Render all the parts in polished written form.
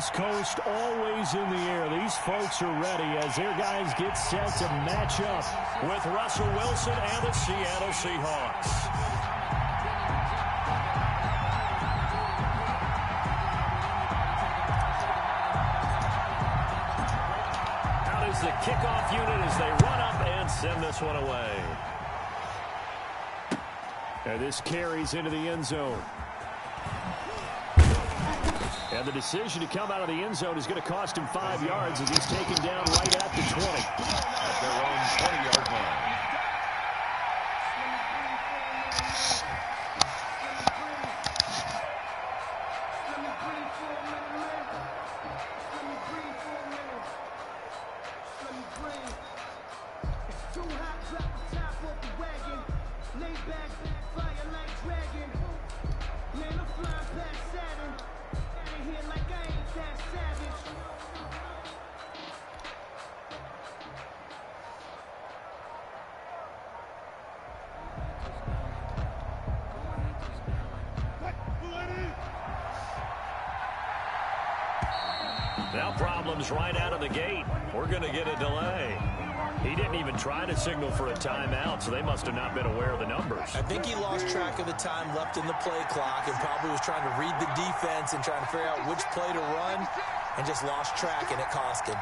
East Coast always in the air. These folks are ready as their guys get set to match up with Russell Wilson and the Seattle Seahawks. Out is the kickoff unit as they run up and send this one away. And this carries into the end zone. And the decision to come out of the end zone is going to cost him 5 yards as he's taken down right at the 20. At their own 20-yard line. Now problems right out of the gate. We're going to get a delay. He didn't even try to signal for a timeout, so they must have not been aware of the numbers. I think he lost track of the time left in the play clock and probably was trying to read the defense and trying to figure out which play to run and just lost track, and it cost him.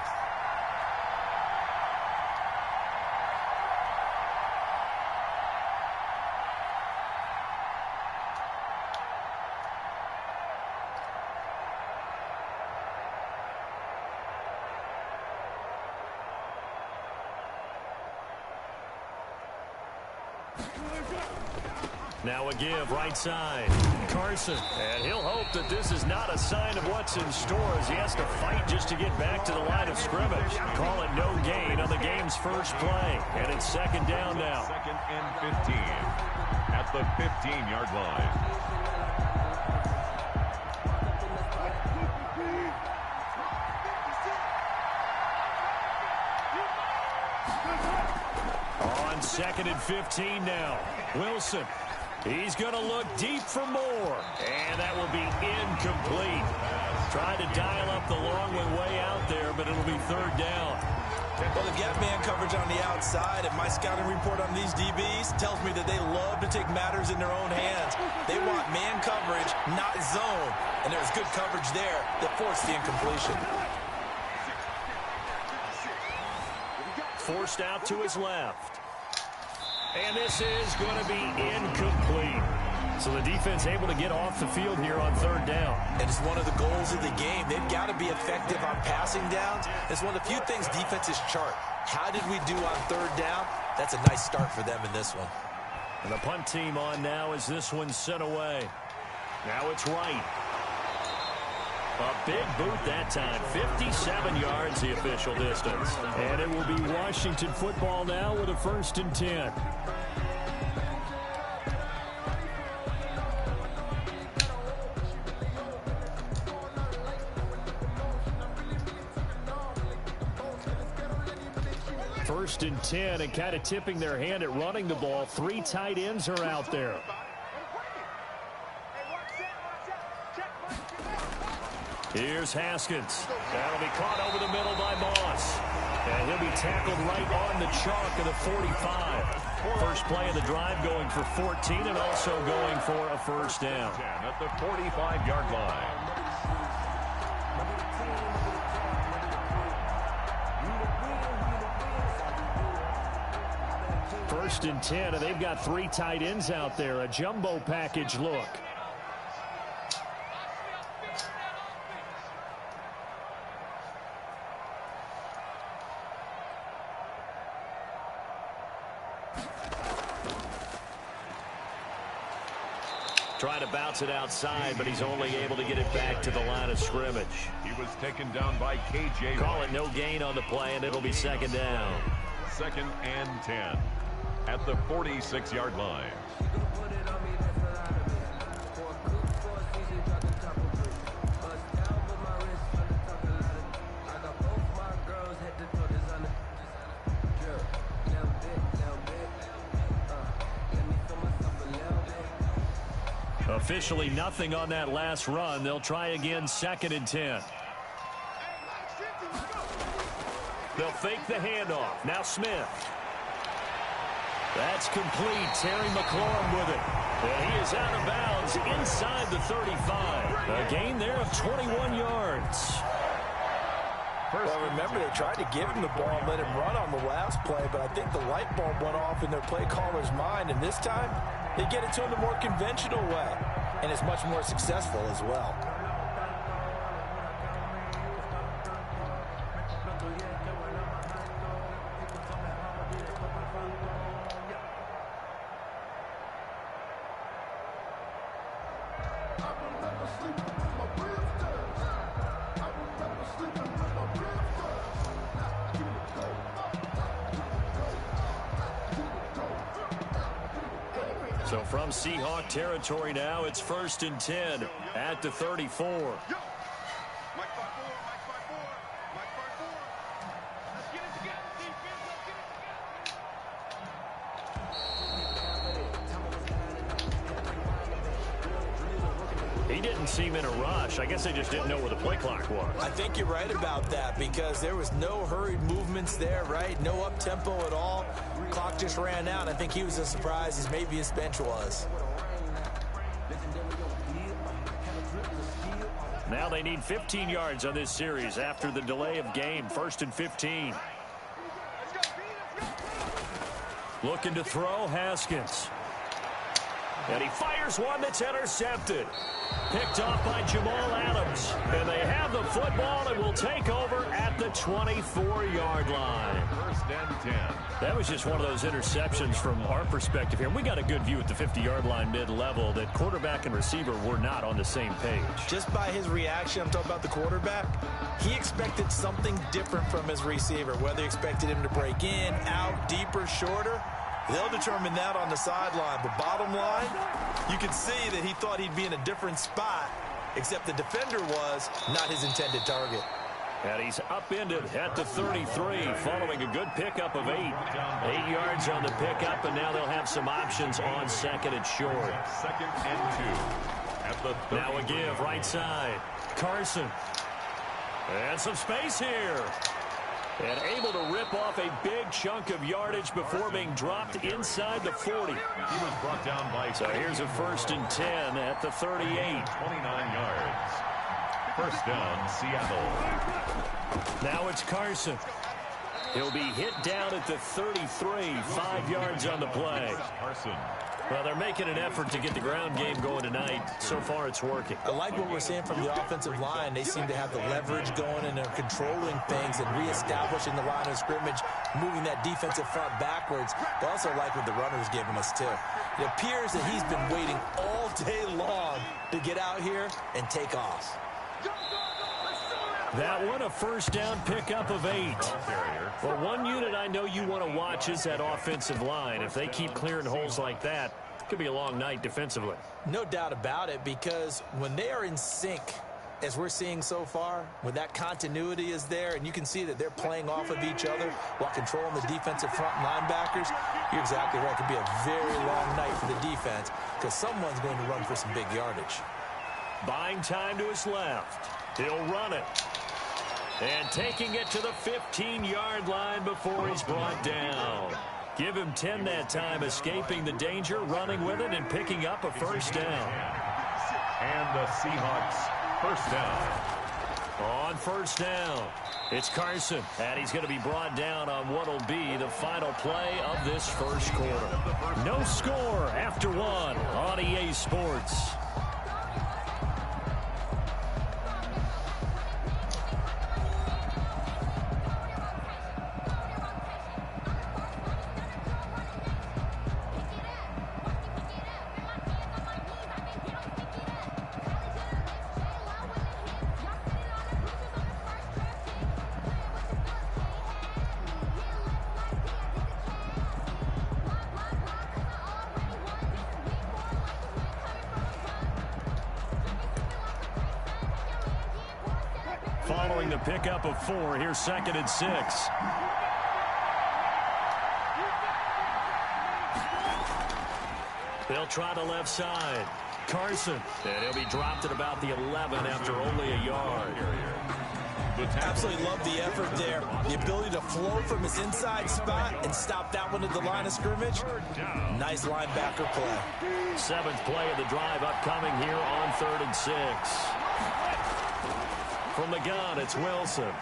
Now a give right side. Carson. And he'll hope that this is not a sign of what's in store as he has to fight just to get back to the line of scrimmage. Call it no gain on the game's first play. And it's second down now. Second and 15 at the 15-yard line. On second and 15 now. Wilson. He's going to look deep for more. And that will be incomplete. Tried to dial up the long way out there, but it'll be third down. Well, if you have man coverage on the outside, and my scouting report on these DBs tells me that they love to take matters in their own hands. They want man coverage, not zone. And there's good coverage there that forced the incompletion. Forced out to his left. And this is going to be incomplete. So the defense able to get off the field here on third down. And it's one of the goals of the game. They've got to be effective on passing downs. It's one of the few things defenses chart. How did we do on third down? That's a nice start for them in this one. And the punt team on now as this one's sent away. Now it's right. A big boot that time. 57 yards the official distance. And it will be Washington football now with a 1st and 10. First and 10, and kind of tipping their hand at running the ball. 3 tight ends are out there. Here's Haskins. That'll be caught over the middle by Moss. And he'll be tackled right on the chalk of the 45. First play of the drive going for 14 and also going for a first down. At the 45-yard line. First and 10, and they've got 3 tight ends out there. A jumbo package look. Trying to bounce it outside, but he's only able to get it back to the line of scrimmage. He was taken down by K.J. Call it no gain on the play, and it'll be second down. Second and 10 at the 46-yard line. Officially nothing on that last run. They'll try again, second and 10. They'll fake the handoff. Now Smith. That's complete. Terry McLaurin with it. And he is out of bounds inside the 35. A gain there of 21 yards. Well, remember, they tried to give him the ball and let him run on the last play, but I think the light bulb went off in their play caller's mind, and this time they get it to him the more conventional way, and it's much more successful as well. So from Seahawk territory now, it's 1st and 10 at the 34. He didn't seem in a rush. I guess they just didn't know where the play clock was. I think you're right about that because there was no hurried movements there, right? No up-tempo at all. Clock just ran out. I think he was as surprised as maybe his bench was. Now they need 15 yards on this series after the delay of game. 1st and 15. Looking to throw, Haskins. And he fires one that's intercepted. Picked off by Jamal Adams. And they have the football and will take over at the 24-yard line. 1st and 10. That was just one of those interceptions from our perspective here. We got a good view at the 50-yard line mid-level that quarterback and receiver were not on the same page. Just by his reaction, I'm talking about the quarterback, he expected something different from his receiver, whether he expected him to break in, out, deeper, shorter. They'll determine that on the sideline. But bottom line, you can see that he thought he'd be in a different spot, except the defender was not his intended target. And he's upended at the 33 following a good pickup of 8. 8 yards on the pickup, and now they'll have some options on 2nd and short. 2nd and 2 at the 30. Now a give right side. Carson. And some space here. And able to rip off a big chunk of yardage before being dropped inside the 40. He was brought down by... So here's a 1st and 10 at the 38. 29 yards. 1st down, Seattle. Now it's Carson. He'll be hit down at the 33. 5 yards on the play. Carson. Well, they're making an effort to get the ground game going tonight. So far, it's working. I like what we're seeing from the offensive line. They seem to have the leverage going, and they're controlling things and reestablishing the line of scrimmage, moving that defensive front backwards. But I also like what the runner's giving us, too. It appears that he's been waiting all day long to get out here and take off. That one, a 1st down pickup of 8. Well, one unit I know you want to watch is that offensive line. If they keep clearing holes like that, it could be a long night defensively. No doubt about it, because when they are in sync, as we're seeing so far, when that continuity is there, and you can see that they're playing off of each other while controlling the defensive front linebackers, you're exactly right. It could be a very long night for the defense because someone's going to run for some big yardage. Buying time to his left. He'll run it. And taking it to the 15-yard line before he's brought down. Give him 10 that time, escaping the danger, running with it, and picking up a 1st down. And the Seahawks 1st down. On 1st down, it's Carson. And he's going to be brought down on what will be the final play of this 1st quarter. No score after 1 on EA Sports. Following the pickup of 4, here's 2nd and 6. They'll try the left side. Carson. And he'll be dropped at about the 11 after only a yard. the tackle. Absolutely love the effort there. The ability to flow from his inside spot and stop that one at the line of scrimmage. Nice linebacker play. 7th play of the drive upcoming here on 3rd and 6. From the gun, it's Wilson.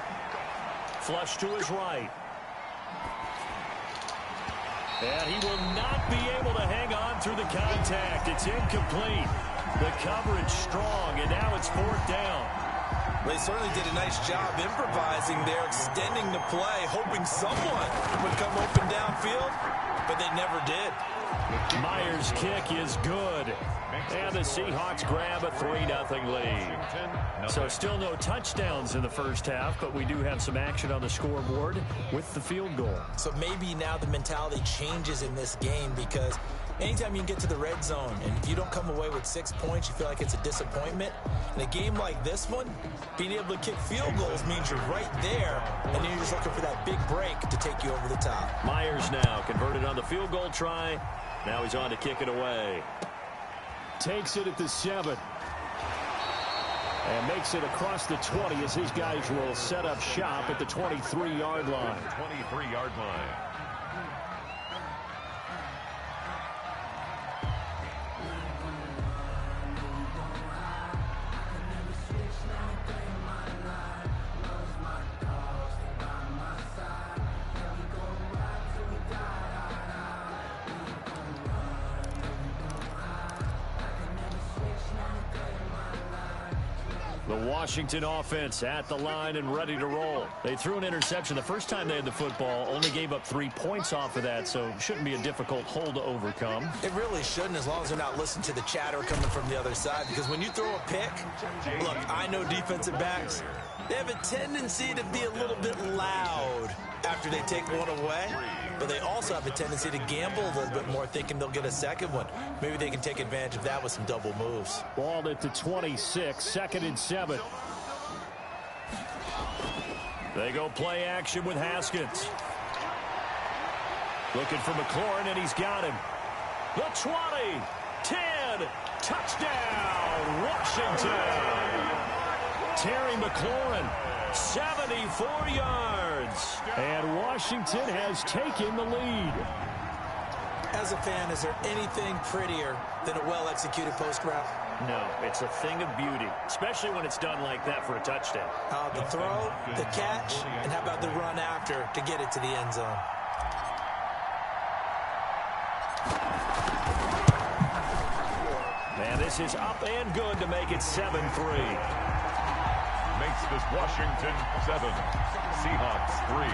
Flush to his right. And he will not be able to hang on through the contact. It's incomplete. The coverage strong, and now it's 4th down. They certainly did a nice job improvising there, extending the play, hoping someone would come open downfield, but they never did. Myers' kick is good. And the Seahawks grab a 3-0 lead. So still no touchdowns in the first half, but we do have some action on the scoreboard with the field goal. So maybe now the mentality changes in this game, because anytime you can get to the red zone and if you don't come away with 6 points, you feel like it's a disappointment. In a game like this one, being able to kick field goals means you're right there, and then you're just looking for that big break to take you over the top. Myers now converted on the field goal try. Now he's on to kick it away. Takes it at the 7. And makes it across the 20 as his guys will set up shop at the 23-yard line. 23-yard line. The Washington offense at the line and ready to roll. They threw an interception the first time they had the football, only gave up 3 points off of that, so it shouldn't be a difficult hole to overcome. It really shouldn't, as long as they're not listening to the chatter coming from the other side, because when you throw a pick, look, I know defensive backs, they have a tendency to be a little bit loud after they take one away, but they also have a tendency to gamble a little bit more, thinking they'll get a second one. Maybe they can take advantage of that with some double moves. Ball at the 26, 2nd and 7. They go play action with Haskins. Looking for McLaurin, and he's got him. The 20, 10, touchdown, Washington. Terry McLaurin, 74 yards. And Washington has taken the lead. As a fan, is there anything prettier than a well-executed post route? No, it's a thing of beauty, especially when it's done like that for a touchdown. The throw, the catch, and how about the run after to get it to the end zone? And this is up and good to make it 7-3. Makes this Washington 7, Seahawks 3.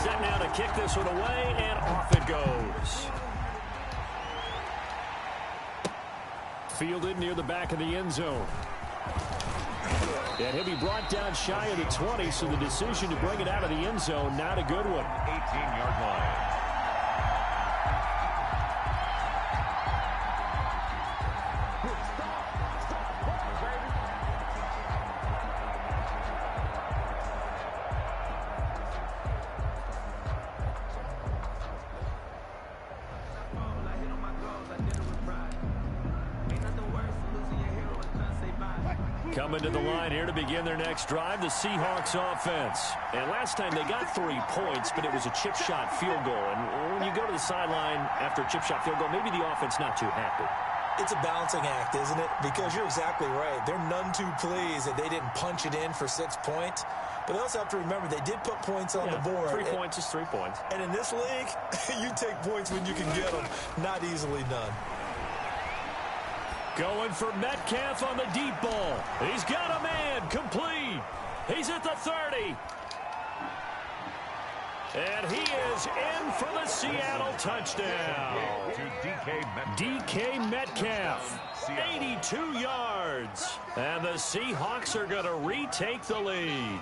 Set now to kick this one away, and off it goes. Fielded near the back of the end zone. And he'll be brought down shy of the 20, so the decision to bring it out of the end zone, not a good one. 18-yard line. Coming to the line here to begin their next drive, the Seahawks offense. And last time they got 3 points, but it was a chip shot field goal. And when you go to the sideline after a chip shot field goal, maybe the offense not too happy. It's a balancing act, isn't it? Because you're exactly right. They're none too pleased that they didn't punch it in for 6 points. But they also have to remember they did put points on the board. 3 points is 3 points. And in this league, you take points when you can get them. Not easily done. Going for Metcalf on the deep ball. He's got a man, complete. He's at the 30. And he is in for the Seattle touchdown. To DK Metcalf, 82 yards. And the Seahawks are going to retake the lead.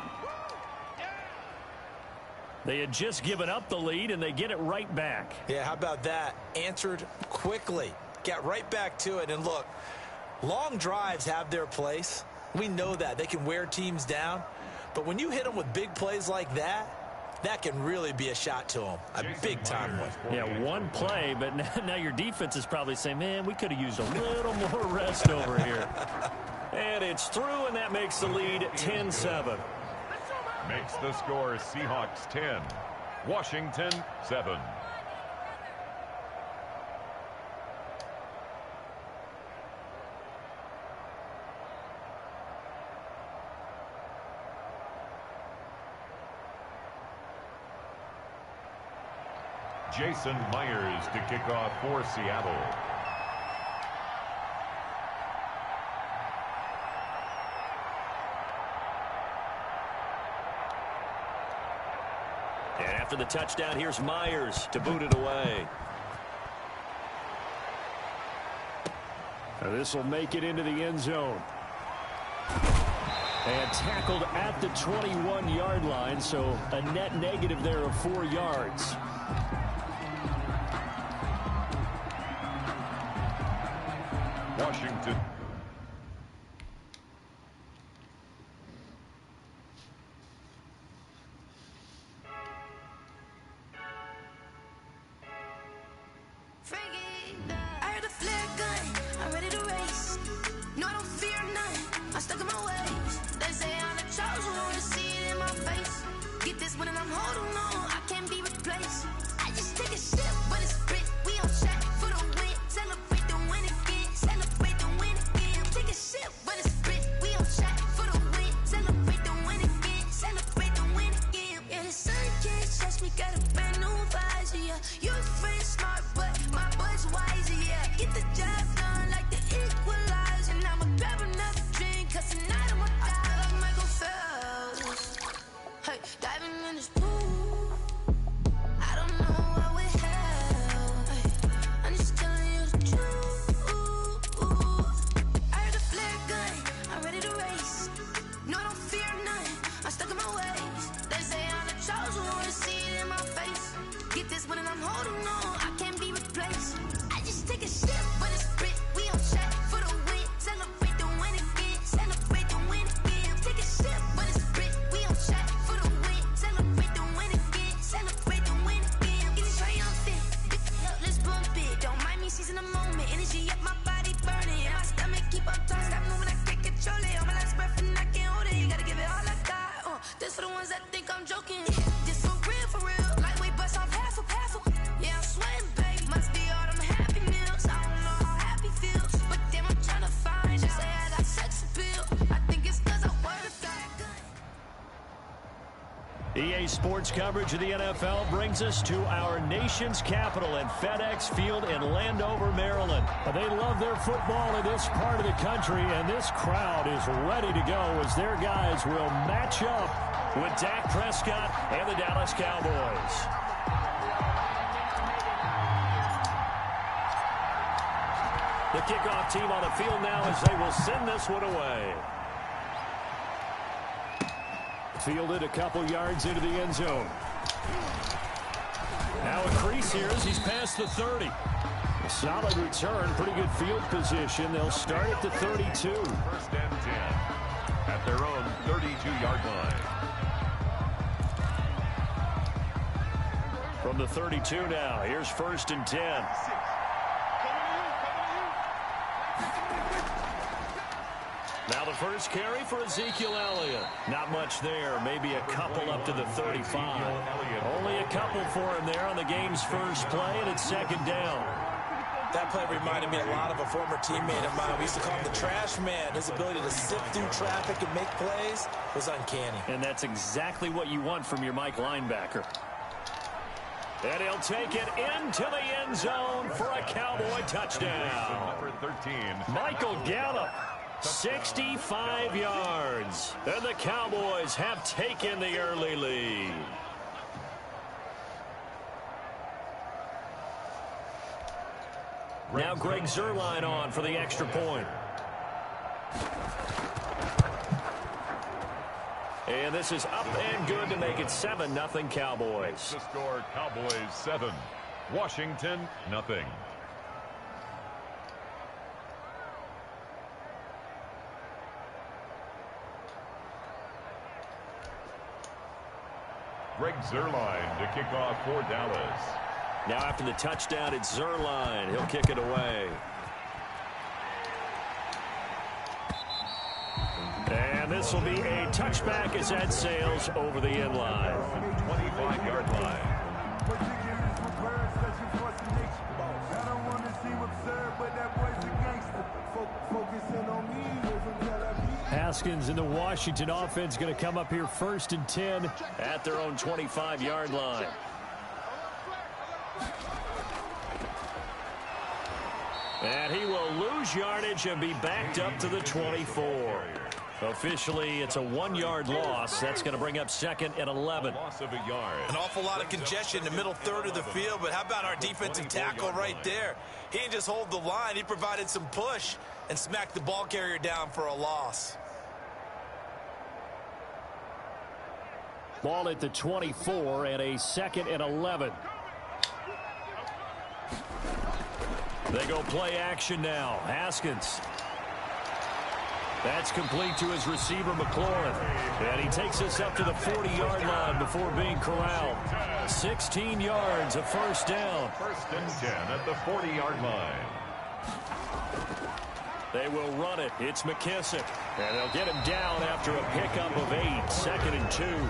They had just given up the lead, and they get it right back. Yeah, how about that? Answered quickly. Got right back to it. And look, long drives have their place. We know that. They can wear teams down. But when you hit them with big plays like that, that can really be a shot to him. A big-time one. Yeah, one play, but now your defense is probably saying, man, we could have used a little more rest over here. And it's through, and that makes the lead 10-7. Makes the score Seahawks 10, Washington 7. Jason Myers to kick off for Seattle. And after the touchdown, here's Myers to boot it away. This will make it into the end zone. And tackled at the 21-yard line, so a net negative there of 4 yards. Washington. I heard a flare gun, I'm ready to race. No, I don't fear none, I'm stuck in my ways. They say I'm the chosen one, to see it in my face. Get this one and I'm holding on, I can't be replaced. I just take a sip, but it's split, we on track for the win. Celebrate the win again, celebrate the win again. Take a sip, but it's split, we on track for the win. Celebrate the win again, celebrate the win again. Yeah, the sun can't touch me, got a brand new visor, yeah. You're friend smart, but my boy's wiser, yeah. Get the job done like the equalizer. Now I'ma grab another drink, cause tonight I'ma die like Michael Phelps. Hey, diving in this pool, I don't know what we have. Hey, I'm just telling you the truth. I heard a flare gun, I'm ready to race. No, I don't fear none, I'm stuck in my ways. They say I'm the chosen one, to see it in my face. Get this one and I'm holding on, I can't be replaced. I just take a sip, but it's split, we on track for the win. Celebrate the win again, celebrate the win again. Take a sip, but it's split, we on track for the win. Celebrate the win again, celebrate the win again. Get it triumphant, let's bump it. Don't mind me seizing the moment, energy up my body burning. And my stomach keep up talking, stop moving, I can't control it. On my last breath and I can't hold it, you gotta give it all I got. This for the ones that think I'm joking. This for real, lightweight bust off half a. Yeah, I'm sweating, baby. Must be all them happy meals. I don't know how happy feels, but damn, I'm trying to find out. Say I got sex appeal. I think it's cause I wear a fat gun. EA Sports coverage of the NFL brings us to our nation's capital at FedEx Field in Landover, Maryland. They love their football in this part of the country, and this crowd is ready to go as their guys will match up with Dak Prescott and the Dallas Cowboys. The kickoff team on the field now as they will send this one away. Fielded a couple yards into the end zone. Now a crease here as he's past the 30. A solid return, pretty good field position. They'll start at the 32. First and 10 at their own 32-yard line. From the 32 now, here's first and 10. Now the first carry for Ezekiel Elliott. Not much there, maybe a couple up to the 35. Only a couple for him there on the game's first play, and it's second down. That play reminded me a lot of a former teammate of mine. We used to call him the trash man. His ability to sift through traffic and make plays was uncanny. And that's exactly what you want from your Mike linebacker. And he'll take it into the end zone for a Cowboy touchdown. Number 13. Michael Gallup, 65 yards. And the Cowboys have taken the early lead. Now Greg Zuerlein on for the extra point. And this is up and good to make it 7-0 Cowboys. The score, Cowboys 7, Washington 0. Greg Zuerlein to kick off for Dallas. Now after the touchdown, it's Zuerlein. He'll kick it away. And this will be a touchback as that sails over the end line. 25-yard line. Haskins in the Washington offense going to come up here 1st and 10 at their own 25-yard line. And he will lose yardage and be backed up to the 24. Officially, it's a 1-yard loss. That's going to bring up 2nd and 11. Loss of a yard. An awful lot of congestion in the middle third of the field, but how about our defensive tackle right there? He didn't just hold the line. He provided some push and smacked the ball carrier down for a loss. Ball at the 24 and a 2nd and 11. They go play action now. Haskins. That's complete to his receiver, McLaurin. And he takes us up to the 40-yard line before being corralled. 16 yards, a first down. 1st and 10 at the 40-yard line. They will run it. It's McKissick. And they'll get him down after a pickup of 8. 2nd and 2.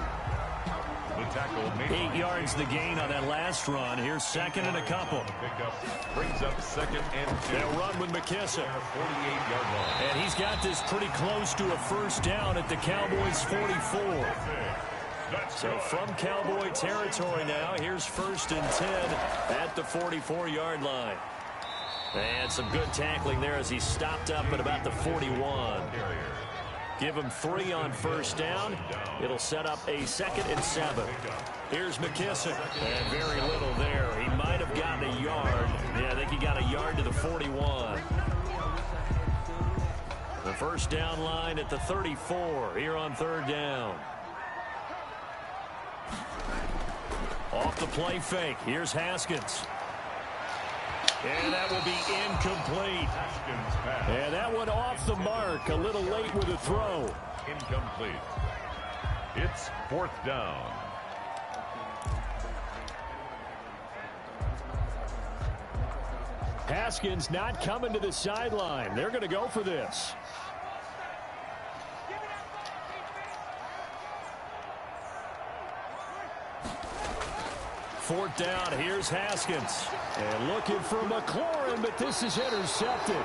The tackle 8 yards the gain on that last run. Here's 2nd and a couple. Pickup brings up 2nd and 2. They'll run with McKissick. 48-yard line. And he's got this pretty close to a first down at the Cowboys' 44. So from Cowboy territory now, here's 1st and 10 at the 44-yard line. And some good tackling there as he stopped up at about the 41. Give him 3 on first down. It'll set up a 2nd and 7. Here's McKissick. And very little there. He might have gotten a yard. Yeah, I think he got a yard to the 41. The first down line at the 34 here on 3rd down. Off the play fake. Here's Haskins. And that will be incomplete. And that one off the mark. A little late with the throw. Incomplete. It's 4th down. Haskins not coming to the sideline. They're going to go for this. Fourth down, here's Haskins. And looking for McLaurin, but this is intercepted.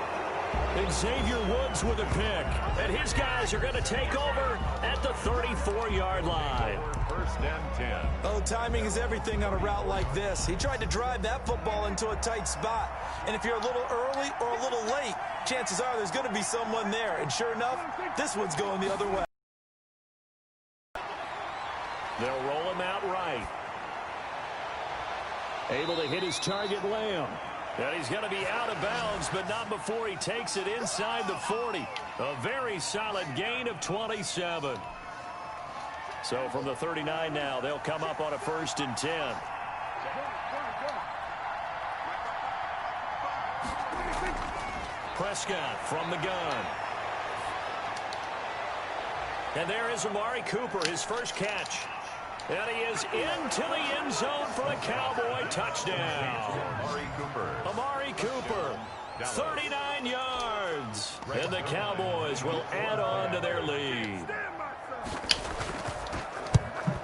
And Xavier Woods with a pick. And his guys are going to take over at the 34-yard line. 1st and 10. Oh, timing is everything on a route like this. He tried to drive that football into a tight spot. And if you're a little early or a little late, chances are there's going to be someone there. And sure enough, this one's going the other way. They'll roll him out right. Able to hit his target, Lamb. And he's going to be out of bounds, but not before he takes it inside the 40. A very solid gain of 27. So from the 39 now, they'll come up on a 1st and 10. Prescott from the gun. And there is Amari Cooper, his first catch. And he is into the end zone for a Cowboy touchdown. Amari Cooper, 39 yards. And the Cowboys will add on to their lead.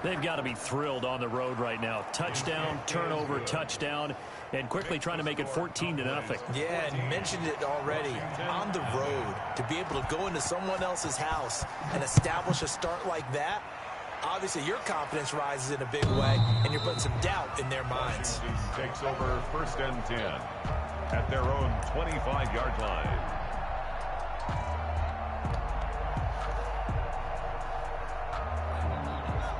They've got to be thrilled on the road right now. Touchdown, turnover, touchdown, and quickly trying to make it 14-0. Yeah, and you mentioned it already. On the road, to be able to go into someone else's house and establish a start like that, obviously your confidence rises in a big way, and you're putting some doubt in their minds. Takes over 1st and 10 at their own 25-yard line.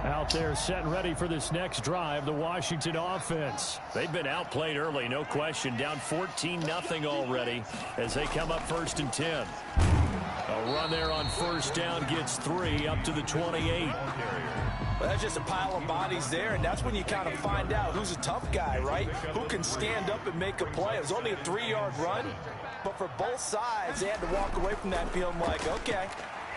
Out there set and ready for this next drive, the Washington offense. They've been outplayed early, no question. Down 14-0 already as they come up 1st and 10. A run there on first down gets 3 up to the 28. Well, that's just a pile of bodies there, and that's when you kind of find out who's a tough guy, right? Who can stand up and make a play. It was only a 3-yard run, but for both sides, they had to walk away from that feeling like, okay,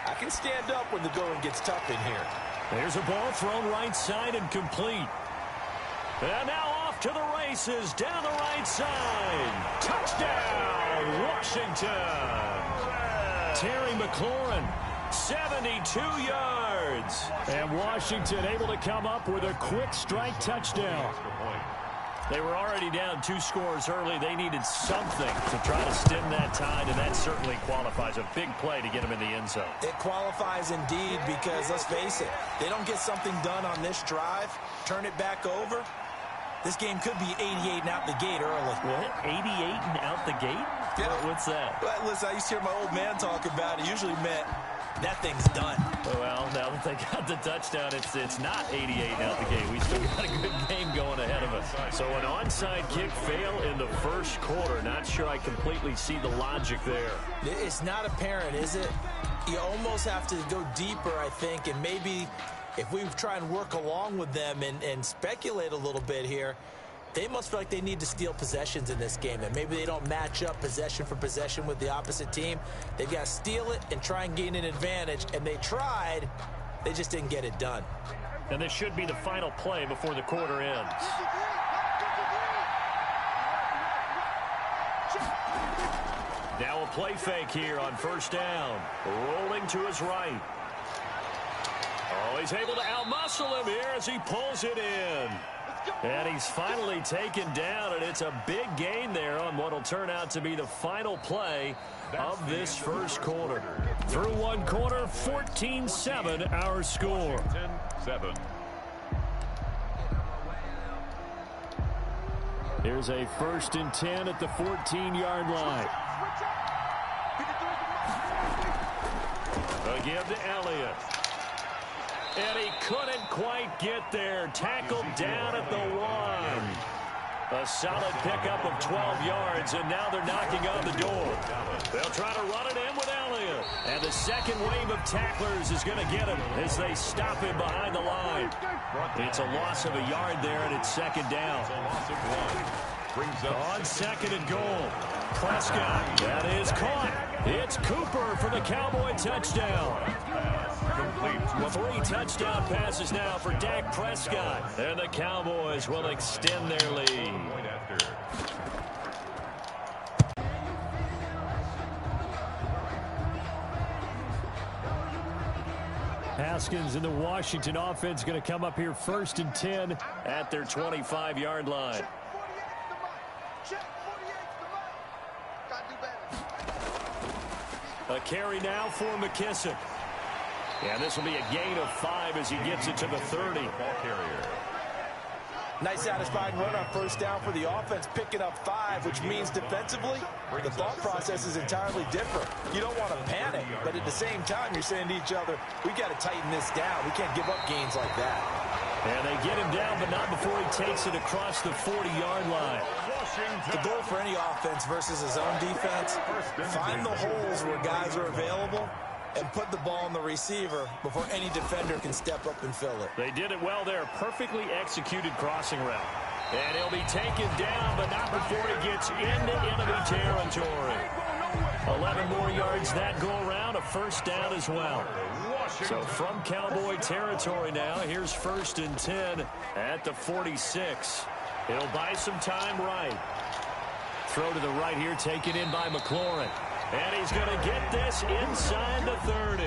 I can stand up when the going gets tough in here. There's a ball thrown right side and complete. And now off to the races down the right side. Touchdown, Washington. Terry McLaurin, 72 yards. And Washington able to come up with a quick strike touchdown. They were already down 2 scores early. They needed something to try to stem that tide, and that certainly qualifies. A big play to get them in the end zone. It qualifies indeed because, let's face it, they don't get something done on this drive, turn it back over. This game could be 88 and out the gate early. What? 88 and out the gate? Yeah. What's that? Well, listen, I used to hear my old man talk about it. Usually meant that thing's done. Well, now that they got the touchdown, it's not 88 out the gate. We still got a good game going ahead of us. So an onside kick fail in the first quarter. Not sure I completely see the logic there. It's not apparent, is it? You almost have to go deeper, I think, and maybe if we try and work along with them and speculate a little bit here, they must feel like they need to steal possessions in this game, and maybe they don't match up possession for possession with the opposite team. They've got to steal it and try and gain an advantage, and they tried. They just didn't get it done. And this should be the final play before the quarter ends. Now a play fake here on first down. Rolling to his right. Oh, he's able to outmuscle him here as he pulls it in. And he's finally taken down, and it's a big gain there on what will turn out to be the final play of this first quarter. Through one quarter, 14-7 our score. 10-7. Here's a 1st and 10 at the 14-yard line. Again to Elliott. And he couldn't quite get there. Tackled down at the 1. A solid pickup of 12 yards, and now they're knocking on the door. They'll try to run it in with Elliott. And the second wave of tacklers is going to get him as they stop him behind the line. It's a loss of a yard there, and it's second down. On 2nd and goal. Prescott, that is caught. It's Cooper for the Cowboy touchdown. Complete. 3 touchdown passes now for Dak Prescott. And the Cowboys will extend their lead. Haskins and the Washington offense going to come up here 1st and 10 at their 25-yard line. A carry now for McKissick. And this will be a gain of 5 as he gets it to the 30. Ball carrier. Nice satisfying run on first down for the offense, picking up 5, which means defensively, the thought process is entirely different. You don't want to panic, but at the same time, you're saying to each other, we got to tighten this down. We can't give up gains like that. And they get him down, but not before he takes it across the 40-yard line. The goal for any offense versus his own defense, find the holes where guys are available and put the ball on the receiver before any defender can step up and fill it. They did it well there. Perfectly executed crossing route. And he'll be taken down, but not before he gets into enemy territory. 11 more yards that go around, a first down as well. So from Cowboy territory now, here's 1st and 10 at the 46. It'll buy some time right. Throw to the right here, taken in by McLaurin. And he's going to get this inside the 30.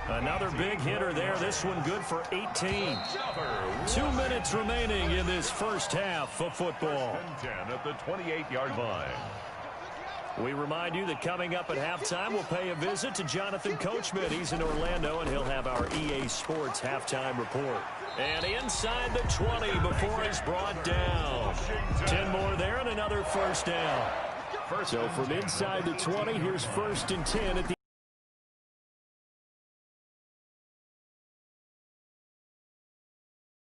Another big hitter there. This one good for 18. 2 minutes remaining in this first half of football. 10 at the 28-yard line. We remind you that coming up at halftime, we'll pay a visit to Jonathan Coachman. He's in Orlando, and he'll have our EA Sports halftime report. And inside the 20 before he's brought down. 10 more there and another first down. So from inside the 20, here's 1st and 10 at the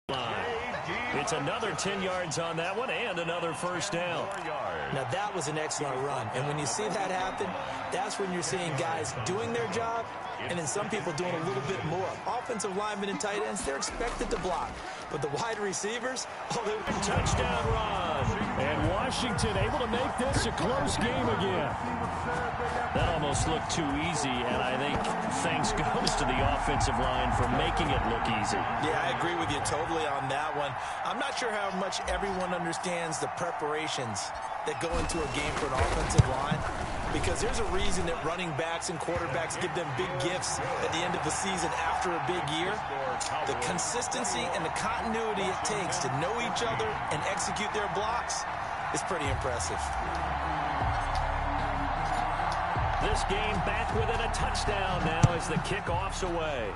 line. It's another 10 yards on that one and another first down. Now that was an excellent run, and when you see that happen, that's when you're seeing guys doing their job and then some people doing a little bit more. Offensive linemen and tight ends, they're expected to block. But the wide receivers, oh, they touchdown run. And Washington able to make this a close game again. That almost almost look too easy, and I think thanks goes to the offensive line for making it look easy. Yeah, I agree with you totally on that one. I'm not sure how much everyone understands the preparations that go into a game for an offensive line, because there's a reason that running backs and quarterbacks give them big gifts at the end of the season after a big year. The consistency and the continuity it takes to know each other and execute their blocks is pretty impressive. This game back within a touchdown now as the kickoff's away.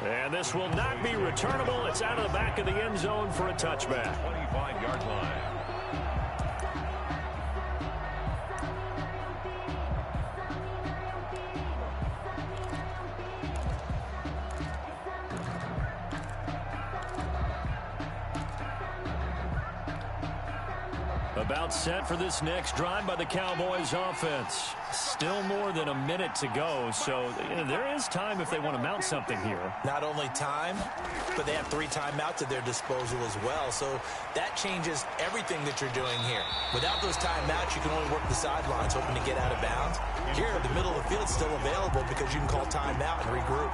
And this will not be returnable. It's out of the back of the end zone for a touchback. 25-yard line. About set for this next drive by the Cowboys offense. Still more than a minute to go, so there is time if they want to mount something here. Not only time, but they have 3 timeouts at their disposal as well, so that changes everything that you're doing here. Without those timeouts, you can only work the sidelines, hoping to get out of bounds. Here, the middle of the field is still available because you can call timeout and regroup.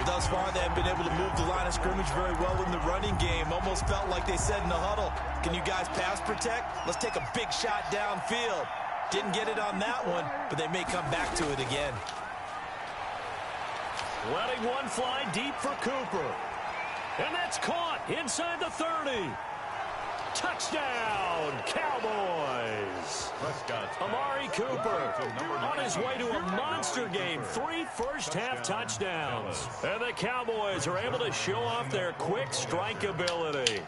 Thus far, they have been able to move the line of scrimmage very well in the running game. Almost felt like they said in the huddle, can you guys pass protect? Let's take a big shot downfield. Didn't get it on that one, but they may come back to it again. Letting one fly deep for Cooper. And that's caught inside the 30. Touchdown, Cowboys. Amari Cooper on his way to a monster game. 3 first-half touchdowns. And the Cowboys are able to show off their quick strike ability.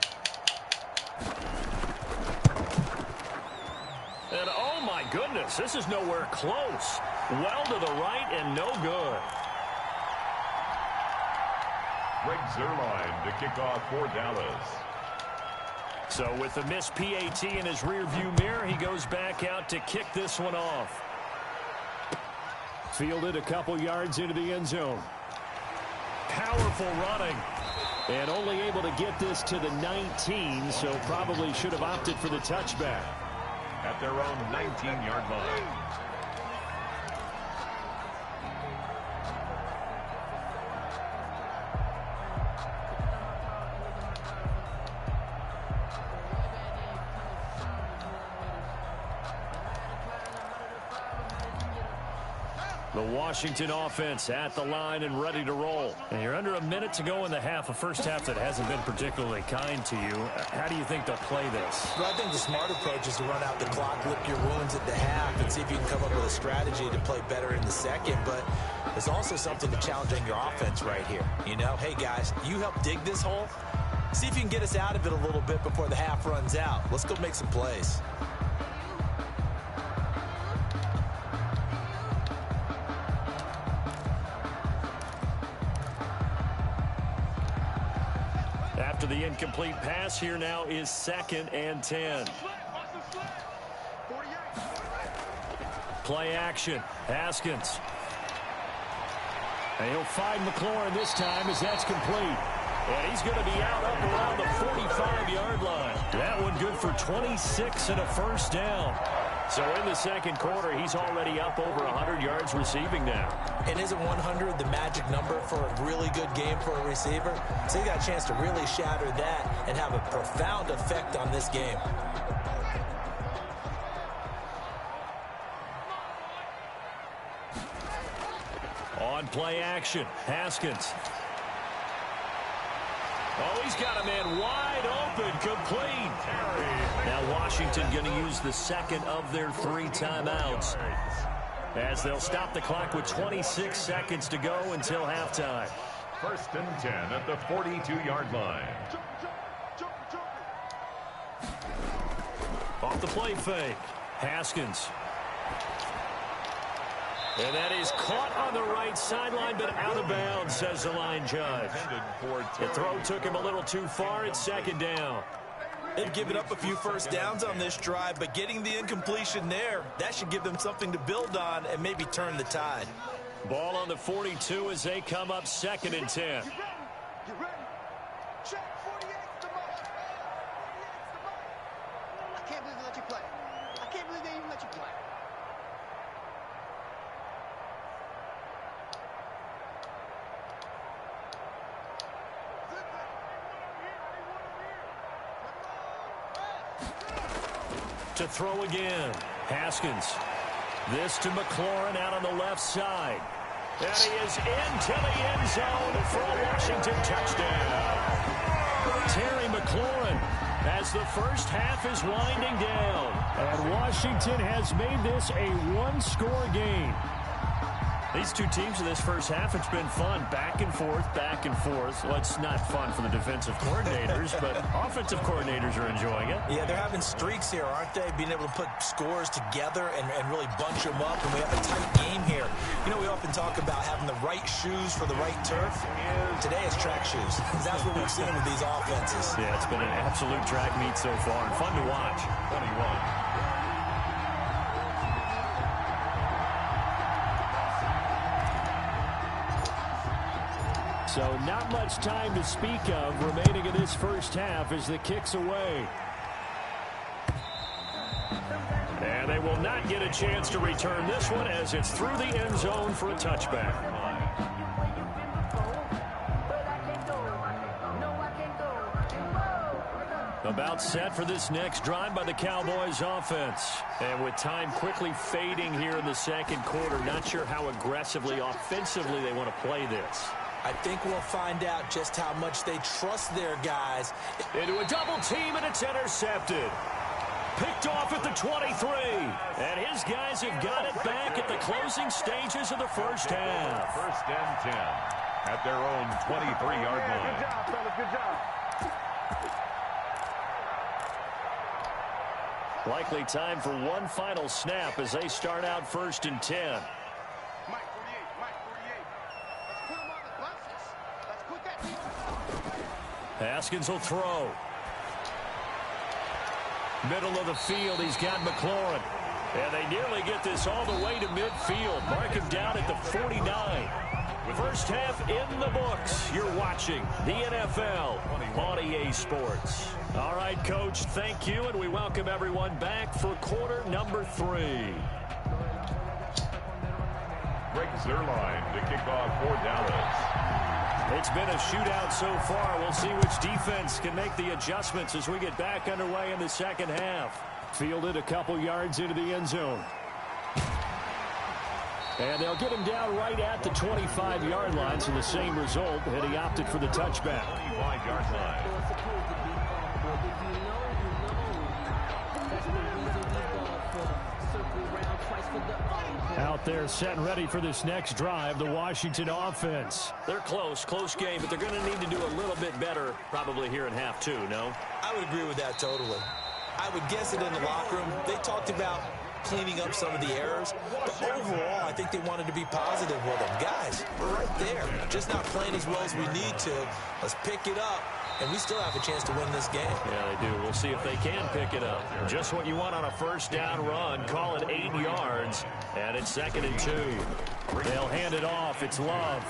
And oh my goodness, this is nowhere close. Well to the right and no good. Greg Zuerlein to kick off for Dallas. So with the missed PAT in his rearview mirror, he goes back out to kick this one off. Fielded a couple yards into the end zone. Powerful running. And only able to get this to the 19, so probably should have opted for the touchback. At their own 19-yard line. The Washington offense at the line and ready to roll. And you're under a minute to go in the half, a first half that hasn't been particularly kind to you. How do you think they'll play this? Well, I think the smart approach is to run out the clock, lick your wounds at the half, and see if you can come up with a strategy to play better in the second. But there's also something to challenging your offense right here. You know, hey, guys, you help dig this hole. See if you can get us out of it a little bit before the half runs out. Let's go make some plays. After the incomplete pass, here now is 2nd and 10. Play action. Haskins. And he'll find McLaurin this time as that's complete. And he's going to be out up around the 45-yard line. That one good for 26 and a first down. So in the second quarter, he's already up over 100 yards receiving now. And isn't 100 the magic number for a really good game for a receiver? So he got a chance to really shatter that and have a profound effect on this game. On play action, Haskins. Oh, he's got a man wide open, complete. Now Washington going to use the second of their 3 timeouts as they'll stop the clock with 26 seconds to go until halftime. 1st and 10 at the 42-yard line. Off the play fake, Haskins. And that is caught on the right sideline, but out of bounds, says the line judge. The throw took him a little too far. It's 2nd down. They've given up a few first downs on this drive, but getting the incompletion there, that should give them something to build on and maybe turn the tide. Ball on the 42 as they come up 2nd and 10. I can't believe they let you play. I can't believe they even To throw again, Haskins. This to McLaurin out on the left side. And he is into the end zone for a Washington touchdown. Terry McLaurin as the first half is winding down. And Washington has made this a one-score game. These two teams in this first half, it's been fun. Back and forth, back and forth. Well, it's not fun for the defensive coordinators, but offensive coordinators are enjoying it. Yeah, they're having streaks here, aren't they? Being able to put scores together and really bunch them up, and we have a tight game here. You know, we often talk about having the right shoes for the right turf. Today it's track shoes. That's what we've seen with these offenses. Yeah, it's been an absolute track meet so far, and fun to watch. 21. So not much time to speak of remaining in this first half as the kick's away. And they will not get a chance to return this one as it's through the end zone for a touchback. About set for this next drive by the Cowboys offense. And with time quickly fading here in the second quarter, not sure how aggressively, offensively they want to play this. I think we'll find out just how much they trust their guys. Into a double team, and it's intercepted. Picked off at the 23. And his guys have got it back at the closing stages of the first half. First and 10 at their own 23-yard line. Good job, fellas. Good job. Likely time for one final snap as they start out first and 10. Haskins will throw. Middle of the field, he's got McLaurin. And they nearly get this all the way to midfield. Mark him down at the 49. First half in the books. You're watching the NFL on EA Sports. All right, Coach, thank you, and we welcome everyone back for quarter number 3. Greg Zuerlein to kick off for Dallas. It's been a shootout so far. We'll see which defense can make the adjustments as we get back underway in the second half. Fielded a couple yards into the end zone. And they'll get him down right at the 25-yard line, so the same result, and he opted for the touchback. 25-yard line. Out there set and ready for this next drive, the Washington offense. They're close game, but they're going to need to do a little bit better probably here in half 2, no? I would agree with that totally. I would guess it in the locker room. They talked about cleaning up some of the errors, but overall, I think they wanted to be positive with them. Guys, we're right there. Just not playing as well as we need to. Let's pick it up, and we still have a chance to win this game. Yeah, they do. We'll see if they can pick it up. Just what you want on a first down run. Call it 8 yards, and it's 2nd and 2. They'll hand it off. It's Love.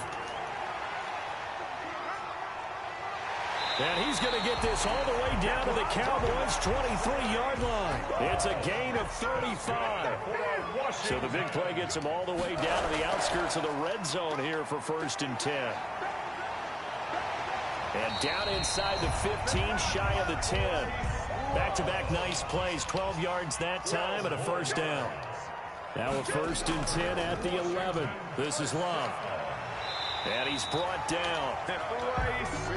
And he's going to get this all the way down to the Cowboys' 23-yard line. It's a gain of 35. So the big play gets him all the way down to the outskirts of the red zone here for 1st and 10. And down inside the 15, shy of the 10. Back-to-back nice plays, 12 yards that time and a first down. Now a 1st and 10 at the 11. This is Love. And he's brought down.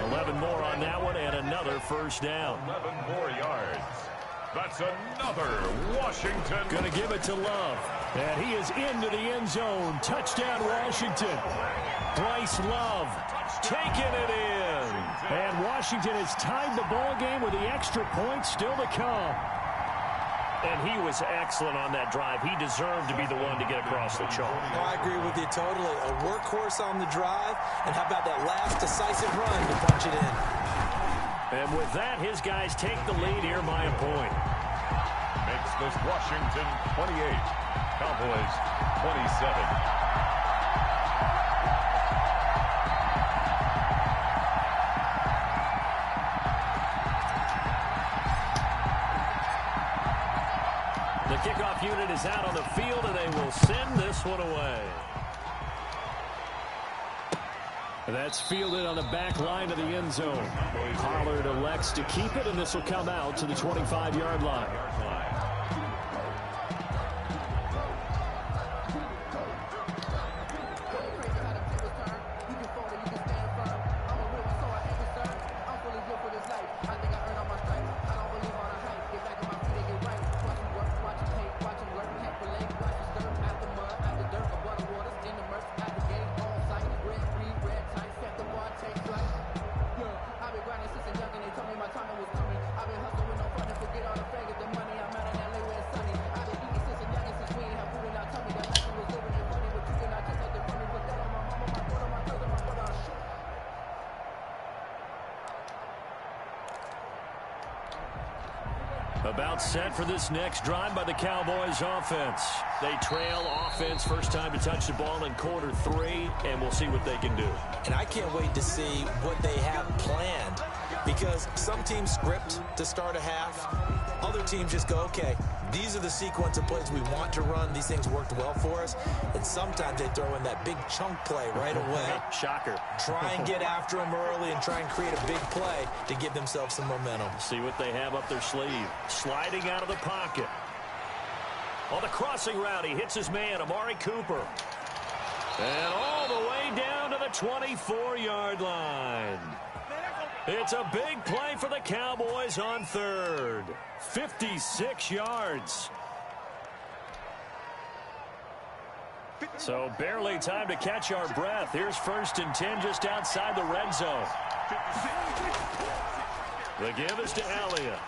11 more on that one and another first down. 11 more yards. That's another Washington. Going to give it to Love. And he is into the end zone. Touchdown, Washington. Bryce Love taking it in. And Washington has tied the ball game with the extra point still to come. And he was excellent on that drive. He deserved to be the one to get across the chalk. Oh, I agree with you totally. A workhorse on the drive, and how about that last decisive run to punch it in? And with that, his guys take the lead here by a point. Makes this Washington 28, Cowboys 27. The kickoff kickoff unit is out on the field, and they will send this one away. That's fielded on the back line of the end zone. Pollard elects to keep it, and this will come out to the 25-yard line. About set for this next drive by the Cowboys offense. They trail offense, first time to touch the ball in quarter 3, and we'll see what they can do. And I can't wait to see what they have planned, because some teams script to start a half. Other teams just go, okay, these are the sequence of plays we want to run. These things worked well for us. And sometimes they throw in that big chunk play right away. Shocker. Try and get after them early and try and create a big play to give themselves some momentum. See what they have up their sleeve. Sliding out of the pocket. On the crossing route, he hits his man, Amari Cooper. And all the way down to the 24-yard line. It's a big play for the Cowboys on third. 56 yards. So barely time to catch our breath. Here's 1st and 10 just outside the red zone. The give is to Elliott.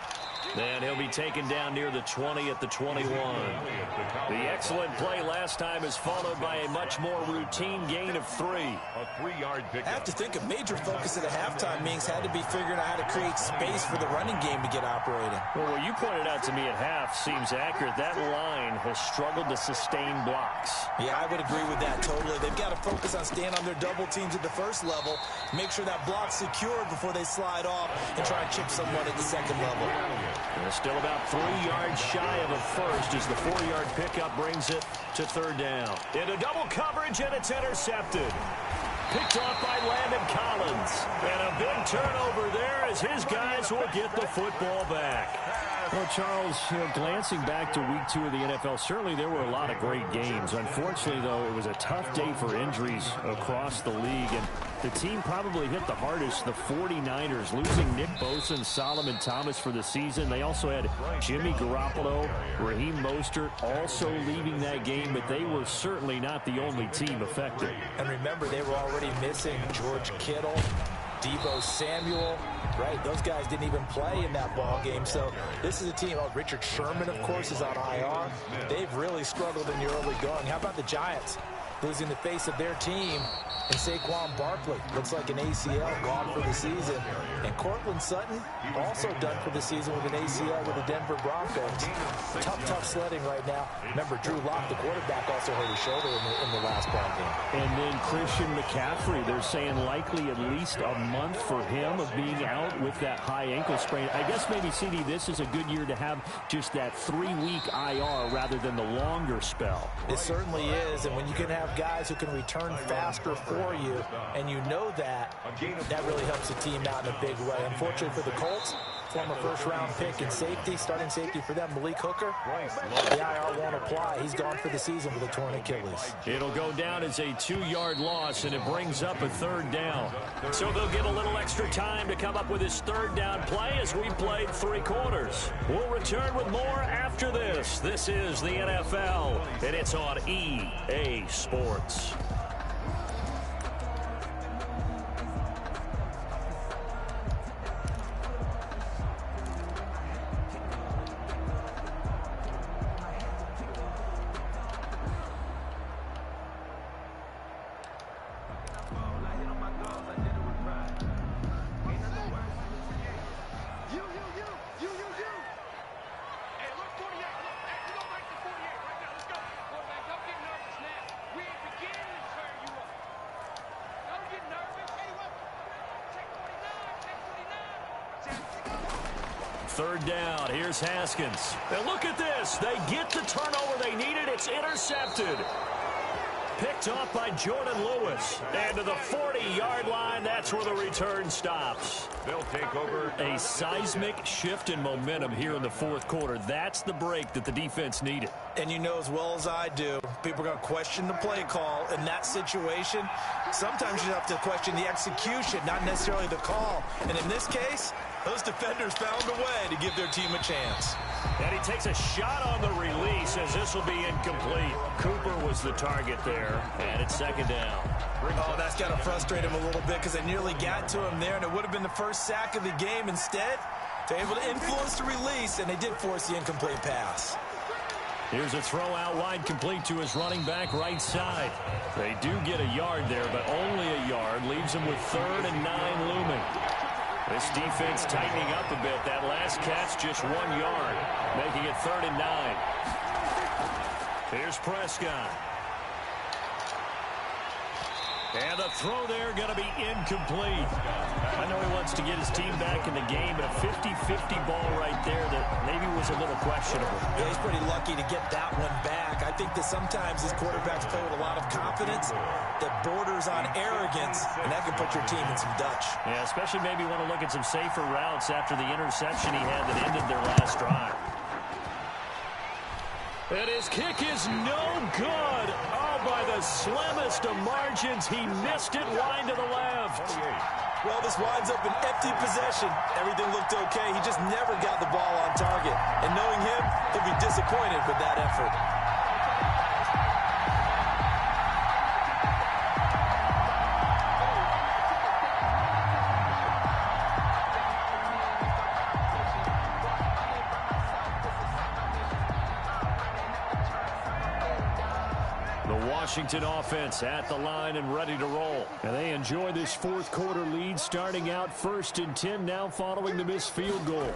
And he'll be taken down near the 20 at the 21. The excellent play last time is followed by a much more routine gain of 3. A 3-yard pickup. I have to think a major focus at the halftime means had to be figuring out how to create space for the running game to get operating. Well, what you pointed out to me at half seems accurate. That line has struggled to sustain blocks. Yeah, I would agree with that totally. They've got to focus on staying on their double teams at the first level, make sure that block's secured before they slide off, and try and chip someone at the second level. And still about 3 yards shy of a first as the 4-yard pickup brings it to 3rd down. Into double coverage, and it's intercepted. Picked off by Landon Collins. And a big turnover there as his guys will get the football back. Well, Charles, glancing back to week 2 of the NFL, certainly there were a lot of great games. Unfortunately, though, it was a tough day for injuries across the league, and the team probably hit the hardest, the 49ers, losing Nick Bosa and Solomon Thomas for the season. They also had Jimmy Garoppolo, Raheem Mostert also leaving that game, but they were certainly not the only team affected. And remember, they were already missing George Kittle, Deebo Samuel, right? Those guys didn't even play in that ball game. So this is a team. Oh, Richard Sherman, of course, is on IR. They've really struggled in the early going. How about the Giants? Losing the face of their team and Saquon Barkley. Looks like an ACL gone for the season. And Cortland Sutton also done for the season with an ACL with the Denver Broncos. Tough sledding right now. Remember, Drew Lock, the quarterback, also hurt his shoulder in the last ball game. And then Christian McCaffrey, they're saying likely at least a month for him of being out with that high ankle sprain. I guess maybe, CD, this is a good year to have just that 3-week IR rather than the longer spell. It certainly is, and when you can have guys who can return faster for you, and you know that really helps the team out in a big way. Unfortunately for the Colts, former first-round pick and safety, starting safety for them, Malik Hooker, the IR won't apply. He's gone for the season with a torn Achilles. It'll go down as a 2-yard loss, and it brings up a 3rd down. So they'll get a little extra time to come up with his 3rd down play as we played 3 quarters. We'll return with more after this. This is the NFL, and it's on EA Sports. Third down. Here's Haskins. And look at this. They get the turnover they needed. It's intercepted. Picked off by Jordan Lewis. And to the 40-yard line, that's where the return stops. They'll take over. A seismic shift in momentum here in the fourth quarter. That's the break that the defense needed. And you know as well as I do, people are going to question the play call in that situation. Sometimes you have to question the execution, not necessarily the call. And in this case, those defenders found a way to give their team a chance. And he takes a shot on the release as this will be incomplete. Cooper was the target there, and it's second down. Oh, that's got to frustrate him a little bit because they nearly got to him there, and it would have been the first sack of the game. Instead, they're able to influence the release, and they did force the incomplete pass. Here's a throw out wide, complete to his running back right side. They do get a yard there, but only a yard. Leaves him with 3rd and 9 looming. This defense tightening up a bit. That last catch, just 1 yard, making it 3rd and 9. Here's Prescott. And the throw there going to be incomplete. I know he wants to get his team back in the game, but a 50-50 ball right there that maybe was a little questionable. Yeah, he's pretty lucky to get that one back. I think that sometimes these quarterbacks play with a lot of confidence that borders on arrogance, and that can put your team in some Dutch. Yeah, especially maybe want to look at some safer routes after the interception he had that ended their last drive. And his kick is no good. Oh, by the slimmest of margins, he missed it wide to the left. Well, this winds up an empty possession. Everything looked okay. He just never got the ball on target. And knowing him, he'll be disappointed with that effort. Washington offense at the line and ready to roll. And they enjoy this fourth quarter lead, starting out 1st and 10 now following the missed field goal.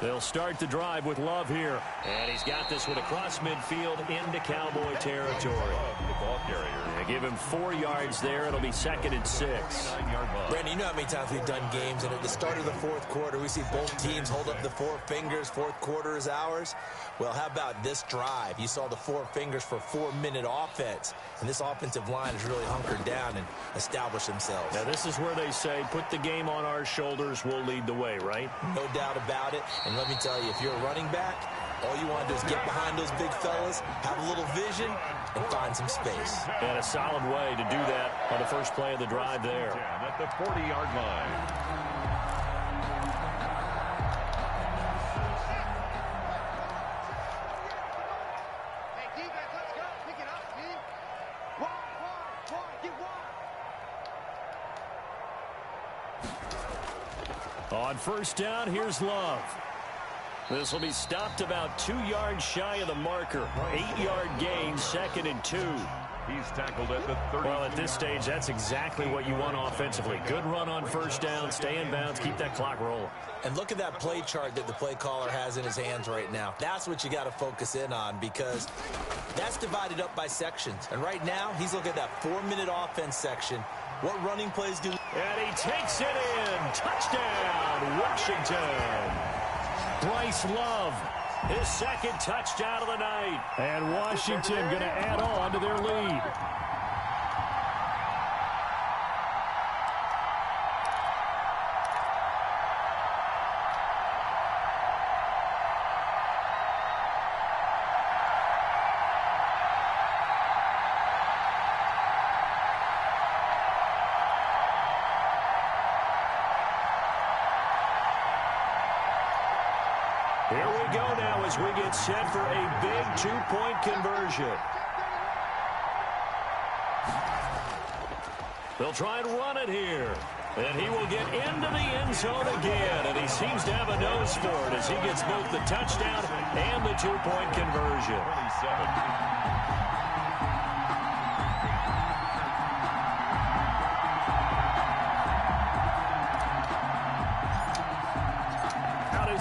They'll start the drive with Love here. And he's got this one across midfield into Cowboy territory. The ball carrier. They give him 4 yards there. It'll be 2nd and 6. 9-yard line. Brandon, you know how many times we've done games, and at the start of the fourth quarter, we see both teams hold up the 4 fingers. Fourth quarter is ours. Well, how about this drive? You saw the 4 fingers for 4-minute offense, and this offensive line has really hunkered down and established themselves. Now, this is where they say, put the game on our shoulders, we'll lead the way, right? No doubt about it. And let me tell you, if you're a running back, all you want to do is get behind those big fellas, have a little vision, and find some space. And a solid way to do that on the first play of the drive there. At the 40-yard line. On first down, here's Love. This will be stopped about 2 yards shy of the marker. 8-yard gain, 2nd and 2. He's tackled at the 30. Well, at this stage, that's exactly what you want offensively. Good run on first down, stay in bounds, keep that clock rolling. And look at that play chart that the play caller has in his hands right now. That's what you got to focus in on, because that's divided up by sections. And right now, he's looking at that 4-minute offense section. What running plays do? And he takes it in. Touchdown, Washington. Bryce Love, his 2nd touchdown of the night. And Washington going to add on to their lead. Here we go now as we get set for a big 2-point conversion. They'll try and run it here. And he will get into the end zone again. And he seems to have a nose for it as he gets both the touchdown and the 2-point conversion. 27.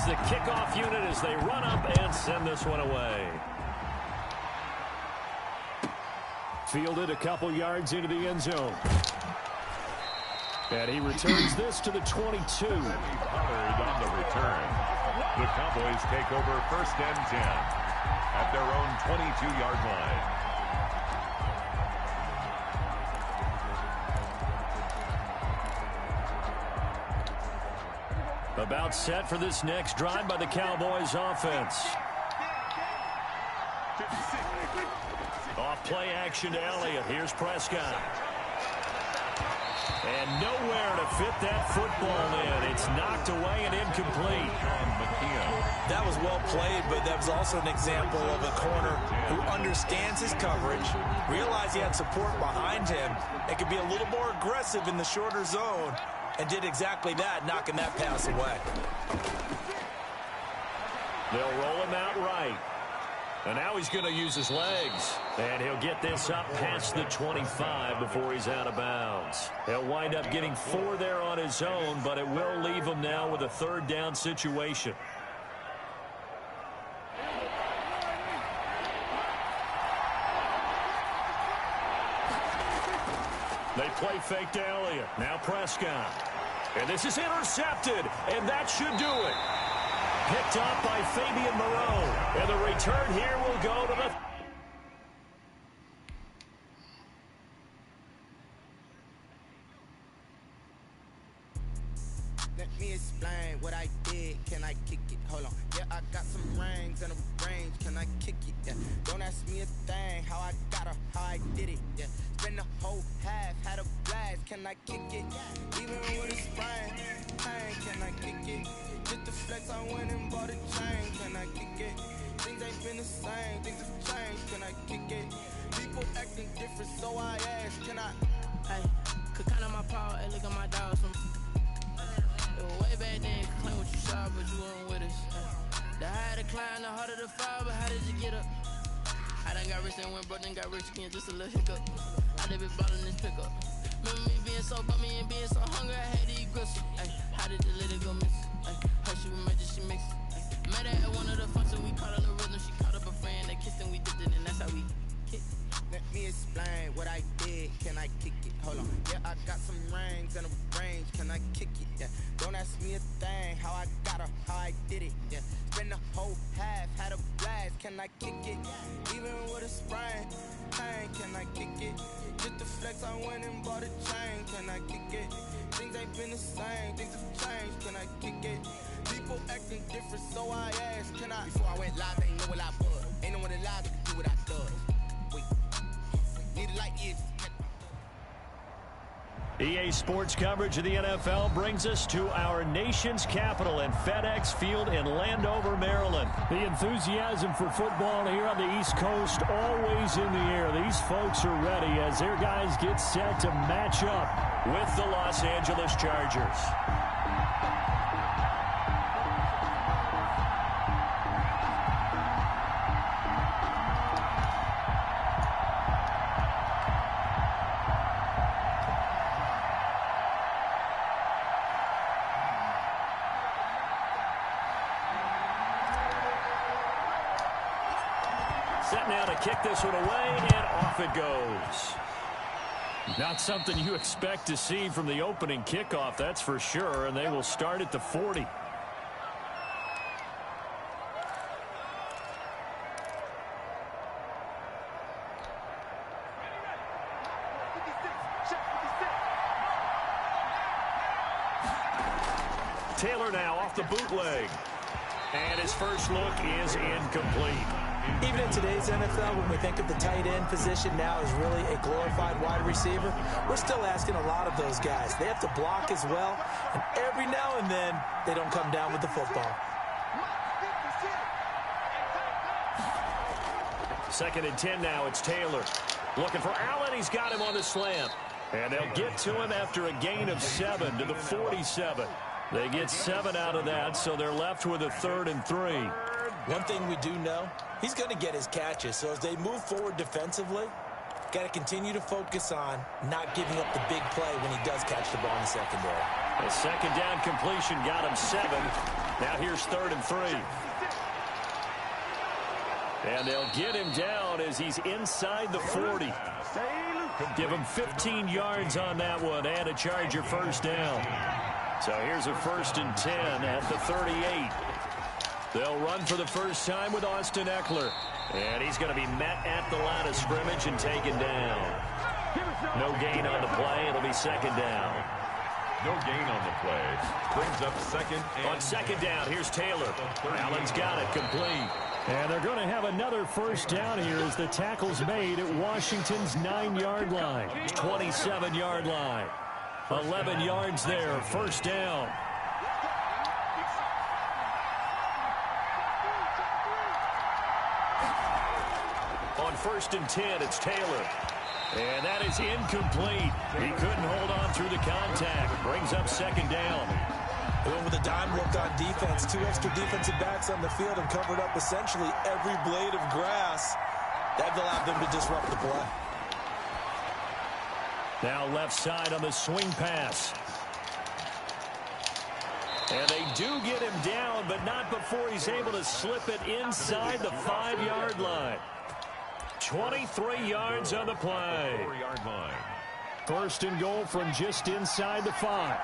The kickoff unit as they run up and send this one away. Fielded a couple yards into the end zone. And he returns this to the 22. On the return. The Cowboys take over 1st and 10 at their own 22-yard line. About set for this next drive by the Cowboys offense. Off play action to Elliott. Here's Prescott. And nowhere to fit that football in. It's knocked away and incomplete. That was well played, but that was also an example of a corner who understands his coverage, realized he had support behind him, and could be a little more aggressive in the shorter zone, and did exactly that, knocking that pass away. They'll roll him out right. And now he's going to use his legs. And he'll get this up past the 25 before he's out of bounds. He'll wind up getting 4 there on his own, but it will leave him now with a 3rd down situation. They play fake to Elliott. Now Prescott. And this is intercepted, and that should do it. Picked up by Fabian Moreau. And the return here will go to the... Let me explain what I did. Can I kick it? Hold on. Yeah, I got some rings and a range. Can I kick it? Yeah. Don't ask me a thing. How I got her, how I did it. Yeah. Spend the whole half, had a blast. Can I kick it? Even with a sprain. Pain, can I kick it? Just the flex, I went and bought a chain. Can I kick it? Things ain't been the same. Things have changed. Can I kick it? People acting different, so I ask. Can I? Hey, could count on my power. Hey, look at my dogs from. Way back then, claim what you saw, but you weren't with us. The higher the climb, the harder the fall, but how did you get up? I done got rich and went broke, then got rich again, just a little hiccup. I done been ballin' this pickup. Remember me being so bummy and being so hungry, I had to eat gristle. Ay, how did the lady go miss? Ay, how she was magic, she mixed. Met her at one of the functions, we caught on the rhythm, she caught up a friend, they kissed and we dipped it, and that's how we kicked. Let me explain what I did. Can I kick it? Hold on. Yeah, I got some rings and a range. Can I kick it? Yeah. Don't ask me a thing. How I got her, how I did it. Yeah. Spend the whole half, had a blast. Can I kick it? Even with a sprain. Pain, can I kick it? Just the flex, I went and bought a chain. Can I kick it? Things ain't been the same. Things have changed. Can I kick it? People acting different, so I asked. Can I? Before I went live, ain't know what I was. Ain't no one alive that could do what I does. EA Sports coverage of the NFL brings us to our nation's capital in FedEx Field in Landover, Maryland. The enthusiasm for football here on the East Coast always in the air. These folks are ready as their guys get set to match up with the Los Angeles Chargers. Set now to kick this one away, and off it goes. Not something you expect to see from the opening kickoff, that's for sure, and they will start at the 40. Taylor now off the bootleg. And his first look is incomplete. Even in today's NFL, when we think of the tight end position now as really a glorified wide receiver, we're still asking a lot of those guys. They have to block as well, and every now and then, they don't come down with the football. 2nd and 10 now, it's Taylor. Looking for Allen, he's got him on the slant. And they'll get to him after a gain of 7 to the 47. They get 7 out of that, so they're left with a 3rd and 3. One thing we do know, he's going to get his catches. So as they move forward defensively, got to continue to focus on not giving up the big play when he does catch the ball in the secondary. A 2nd down completion got him 7. Now here's 3rd and 3. And they'll get him down as he's inside the 40. Give him 15 yards on that one and a Charger first down. So here's a 1st and 10 at the 38. They'll run for the first time with Austin Eckler. And he's going to be met at the line of scrimmage and taken down. No gain on the play. It'll be second down. No gain on the play. Brings up second. On second down, here's Taylor. Allen's got it complete. And they're going to have another first down here as the tackle's made at Washington's 9-yard line. 27-yard line. 11 yards there. First down. On 1st and 10, it's Taylor. And that is incomplete. He couldn't hold on through the contact. Brings up second down. They went with a dime look on defense. 2 extra defensive backs on the field and covered up essentially every blade of grass. That allowed them to disrupt the play. Now left side on the swing pass. And they do get him down, but not before he's able to slip it inside the 5-yard line. 23 yards on the play. 4-yard line. First and goal from just inside the 5.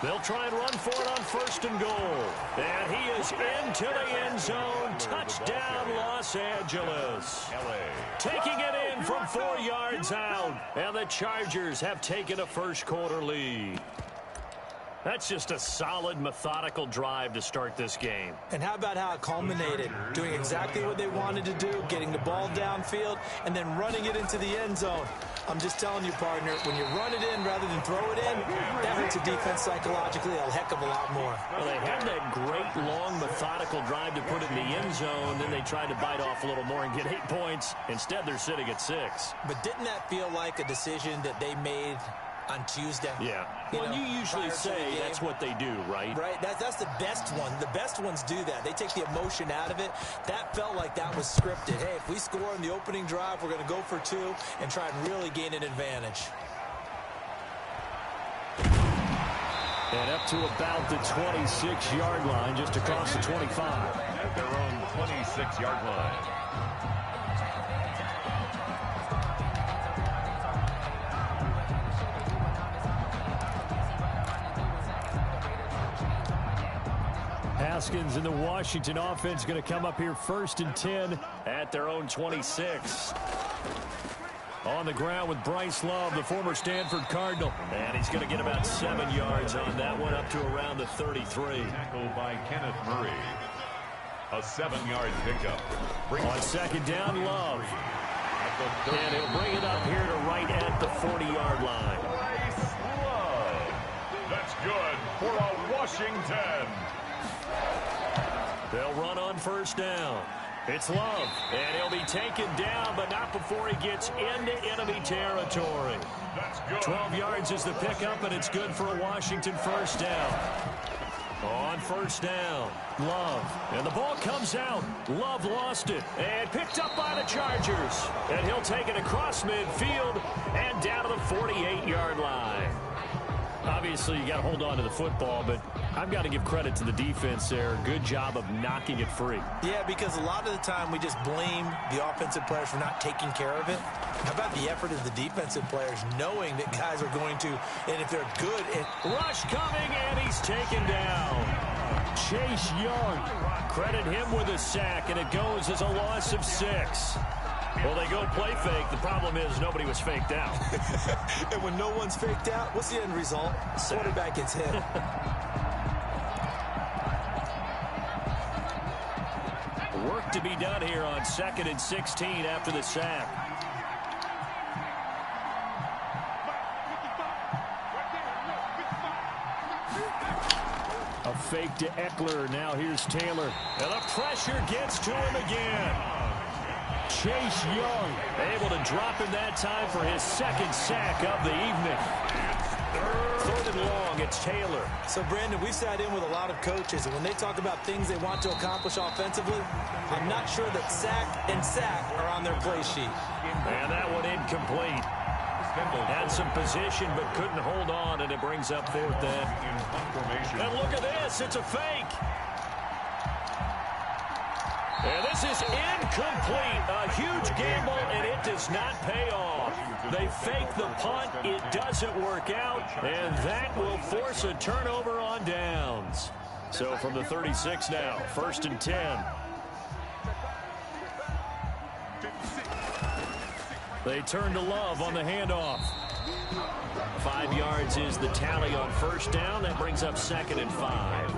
They'll try and run for it on 1st and goal. And he is into the end zone. Touchdown, Los Angeles. Taking it in from 4 yards out. And the Chargers have taken a first-quarter lead. That's just a solid, methodical drive to start this game. And how about how it culminated? Doing exactly what they wanted to do, getting the ball downfield, and then running it into the end zone. I'm just telling you, partner, when you run it in rather than throw it in, that hurts a defense psychologically a heck of a lot more. Well, they had that great, long, methodical drive to put it in the end zone. Then they tried to bite off a little more and get 8 points. Instead, they're sitting at 6. But didn't that feel like a decision that they made on Tuesday? Yeah. Well, you usually say that's what they do, right? Right. That's the best one. The best ones do that. They take the emotion out of it. That felt like that was scripted. Hey, if we score in the opening drive, we're going to go for 2 and try and really gain an advantage. And up to about the 26-yard line, just across the 25. At their own 26-yard line. Haskins and the Washington offense going to come up here 1st and 10 at their own 26. On the ground with Bryce Love, the former Stanford Cardinal. And he's going to get about 7 yards on that one, up to around the 33. Tackled by Kenneth Murray. A 7-yard pickup. On second down, Love. And he'll bring it up here to right at the 40-yard line. Bryce Love. That's good for a Washington. They'll run on first down. It's Love, and he'll be taken down, but not before he gets into enemy territory. 12 yards is the pickup, and it's good for a Washington first down. On first down, Love, and the ball comes out. Love lost it, and picked up by the Chargers. And he'll take it across midfield and down to the 48-yard line. Obviously, you got to hold on to the football, but I've got to give credit to the defense there. Good job of knocking it free. Yeah, because a lot of the time we just blame the offensive players for not taking care of it. How about the effort of the defensive players knowing that guys are going to, and if they're good. Rush coming, and he's taken down. Chase Young. Credit him with a sack, and it goes as a loss of 6. Well, they go play fake. The problem is nobody was faked out. And when no one's faked out, what's the end result? Quarterback gets hit. Work to be done here on 2nd and 16 after the sack. A fake to Eckler. Now here's Taylor. And the pressure gets to him again. Chase Young able to drop him that time for his 2nd sack of the evening. 3rd and long, it's Taylor. So, Brandon, we've sat in with a lot of coaches, and when they talk about things they want to accomplish offensively, I'm not sure that sack and sack are on their play sheet. And that one incomplete. Had some position, but couldn't hold on, and it brings up 4th down. And look at this, it's a fake. And this is incomplete. A huge gamble, and it does not pay off. They fake the punt. It doesn't work out, and that will force a turnover on downs. So from the 36 now, 1st and 10. They turn to Love on the handoff. 5 yards is the tally on 1st down. That brings up 2nd and 5.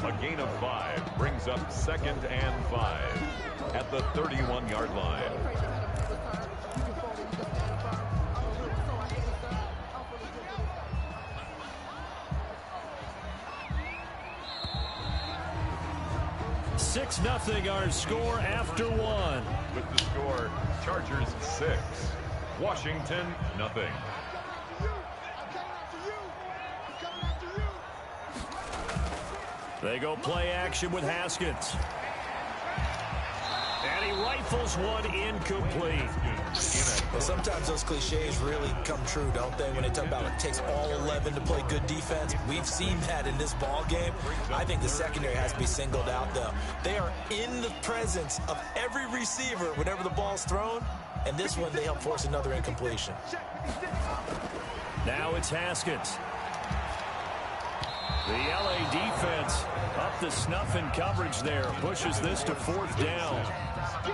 A gain of 5 brings up 2nd and 5 at the 31-yard line. Six nothing our score after 1. With the score, Chargers 6, Washington nothing. They go play action with Haskins. And he rifles one incomplete. Well, sometimes those cliches really come true, don't they? When they talk about it takes all 11 to play good defense. We've seen that in this ball game. I think the secondary has to be singled out, though. They are in the presence of every receiver whenever the ball's thrown. And this one, they help force another incompletion. Now it's Haskins. The LA defense up the snuff in coverage there. Pushes this to 4th down.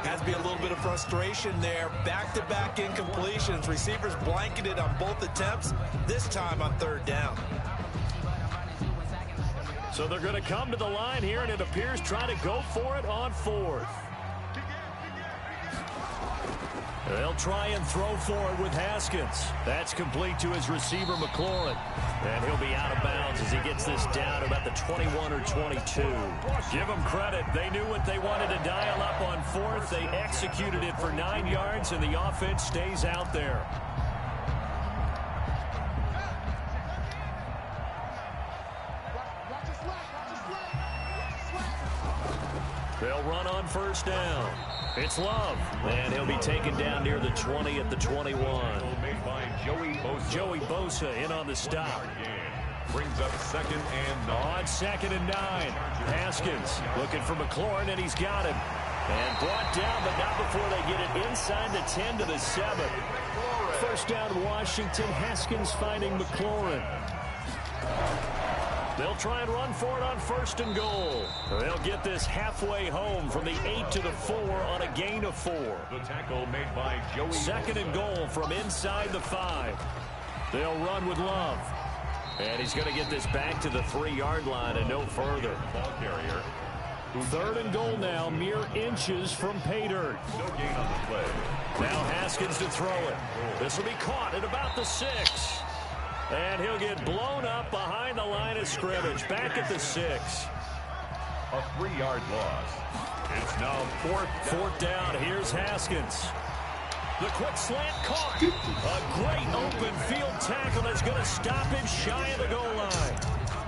Has to be a little bit of frustration there. Back-to-back incompletions. Receivers blanketed on both attempts, this time on 3rd down. So they're going to come to the line here, and it appears trying to go for it on 4th. They'll try and throw for it with Haskins. That's complete to his receiver, McLaurin. And he'll be out of bounds as he gets this down to about the 21 or 22. Give them credit. They knew what they wanted to dial up on 4th. They executed it for 9 yards, and the offense stays out there. They'll run on 1st down. It's Love, and he'll be taken down near the 20 at the 21. Joey Bosa in on the stop. Brings up 2nd and 9. On 2nd and 9. Haskins looking for McLaurin, and he's got him. And brought down, but not before they get it inside the 10 to the 7. 1st down, Washington. Haskins finding McLaurin. They'll try and run for it on 1st and goal. They'll get this halfway home from the 8 to the 4 on a gain of 4. The tackle made by Joey. 2nd and goal from inside the 5. They'll run with Love. And he's going to get this back to the 3-yard line and no further. Ball carrier. 3rd and goal now, mere inches from pay dirt. No gain on the play. Now Haskins to throw it. This will be caught at about the 6. And he'll get blown up behind the line of scrimmage. Back at the 6. A 3-yard loss. It's now 4th down. Here's Haskins. The quick slant caught. A great open field tackle that's going to stop him shy of the goal line.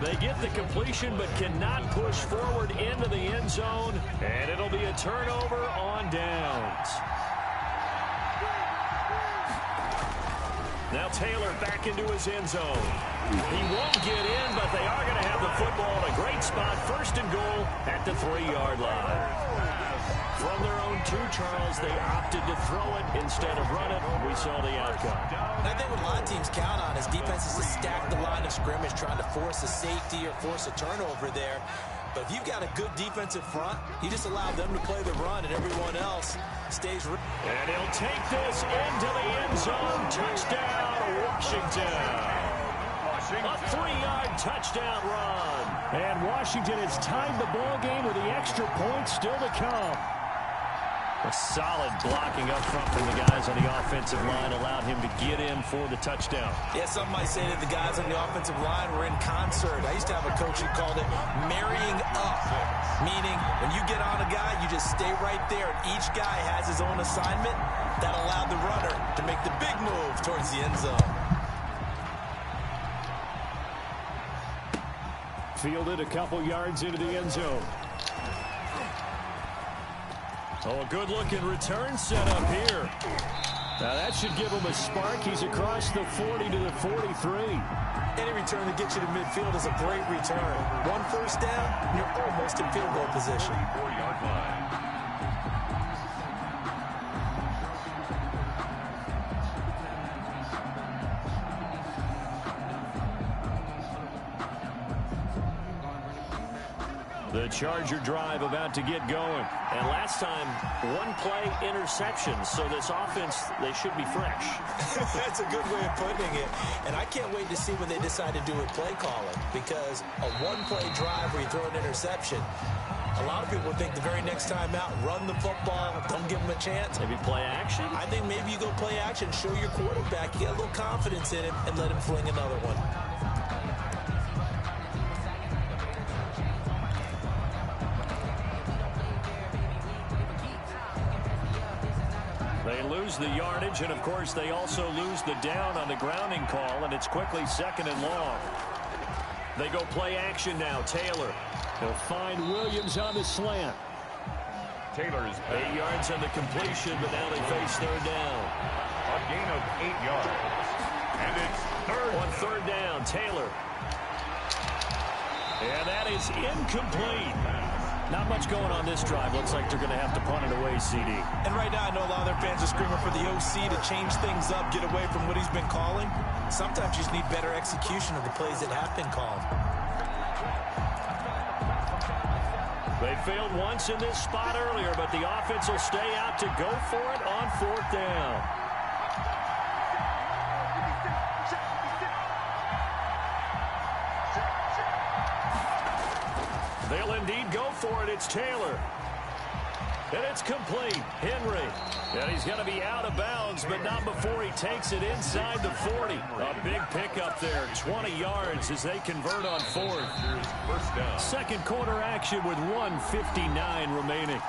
They get the completion but cannot push forward into the end zone. And it'll be a turnover on downs. Now Taylor back into his end zone. He won't get in, but they are going to have the football in a great spot. 1st and goal at the 3-yard line. From their own 2, Charles, they opted to throw it instead of run it. We saw the outcome. And I think what a lot of teams count on is defenses to stack the line of scrimmage, trying to force a safety or force a turnover there. But if you've got a good defensive front, you just allow them to play the run, and everyone else stays. And he'll take this into the end zone. Touchdown, Washington. A 3-yard touchdown run. And Washington has tied the ball game with the extra point still to come. A solid blocking up front from the guys on the offensive line allowed him to get in for the touchdown. Yeah, some might say that the guys on the offensive line were in concert. I used to have a coach who called it marrying up, meaning when you get on a guy, you just stay right there. Each guy has his own assignment. That allowed the runner to make the big move towards the end zone. Fielded a couple yards into the end zone. Oh, a good-looking return set up here. Now, that should give him a spark. He's across the 40 to the 43. Any return that gets you to midfield is a great return. 1 first down, and you're almost in field goal position. The Charger drive about to get going. And last time, one-play interception. So this offense, they should be fresh. That's a good way of putting it. And I can't wait to see when they decide to do with play calling. Because a one-play drive where you throw an interception, a lot of people think the very next time out, run the football, don't give them a chance. Maybe play action? I think maybe you go play action, show your quarterback, you get a little confidence in him, and let him fling another one. They lose the yardage, and of course they also lose the down on the grounding call, and it's quickly 2nd and long. They go play action now. Taylor. They'll find Williams on the slant. Taylor's 8 yards on the completion, but now they face 3rd down. A gain of 8 yards. And it's third. On 3rd down, Taylor. And that is incomplete. Not much going on this drive. Looks like they're going to have to punt it away, CD. And right now, I know a lot of their fans are screaming for the OC to change things up, get away from what he's been calling. Sometimes you just need better execution of the plays that have been called. They failed once in this spot earlier, but the offense will stay out to go for it on 4th down. They'll indeed go for it. It's Taylor. And it's complete. Henry. And he's going to be out of bounds, but not before he takes it inside the 40. A big pickup there. 20 yards as they convert on 4th. First down. Second quarter action with 1:59 remaining.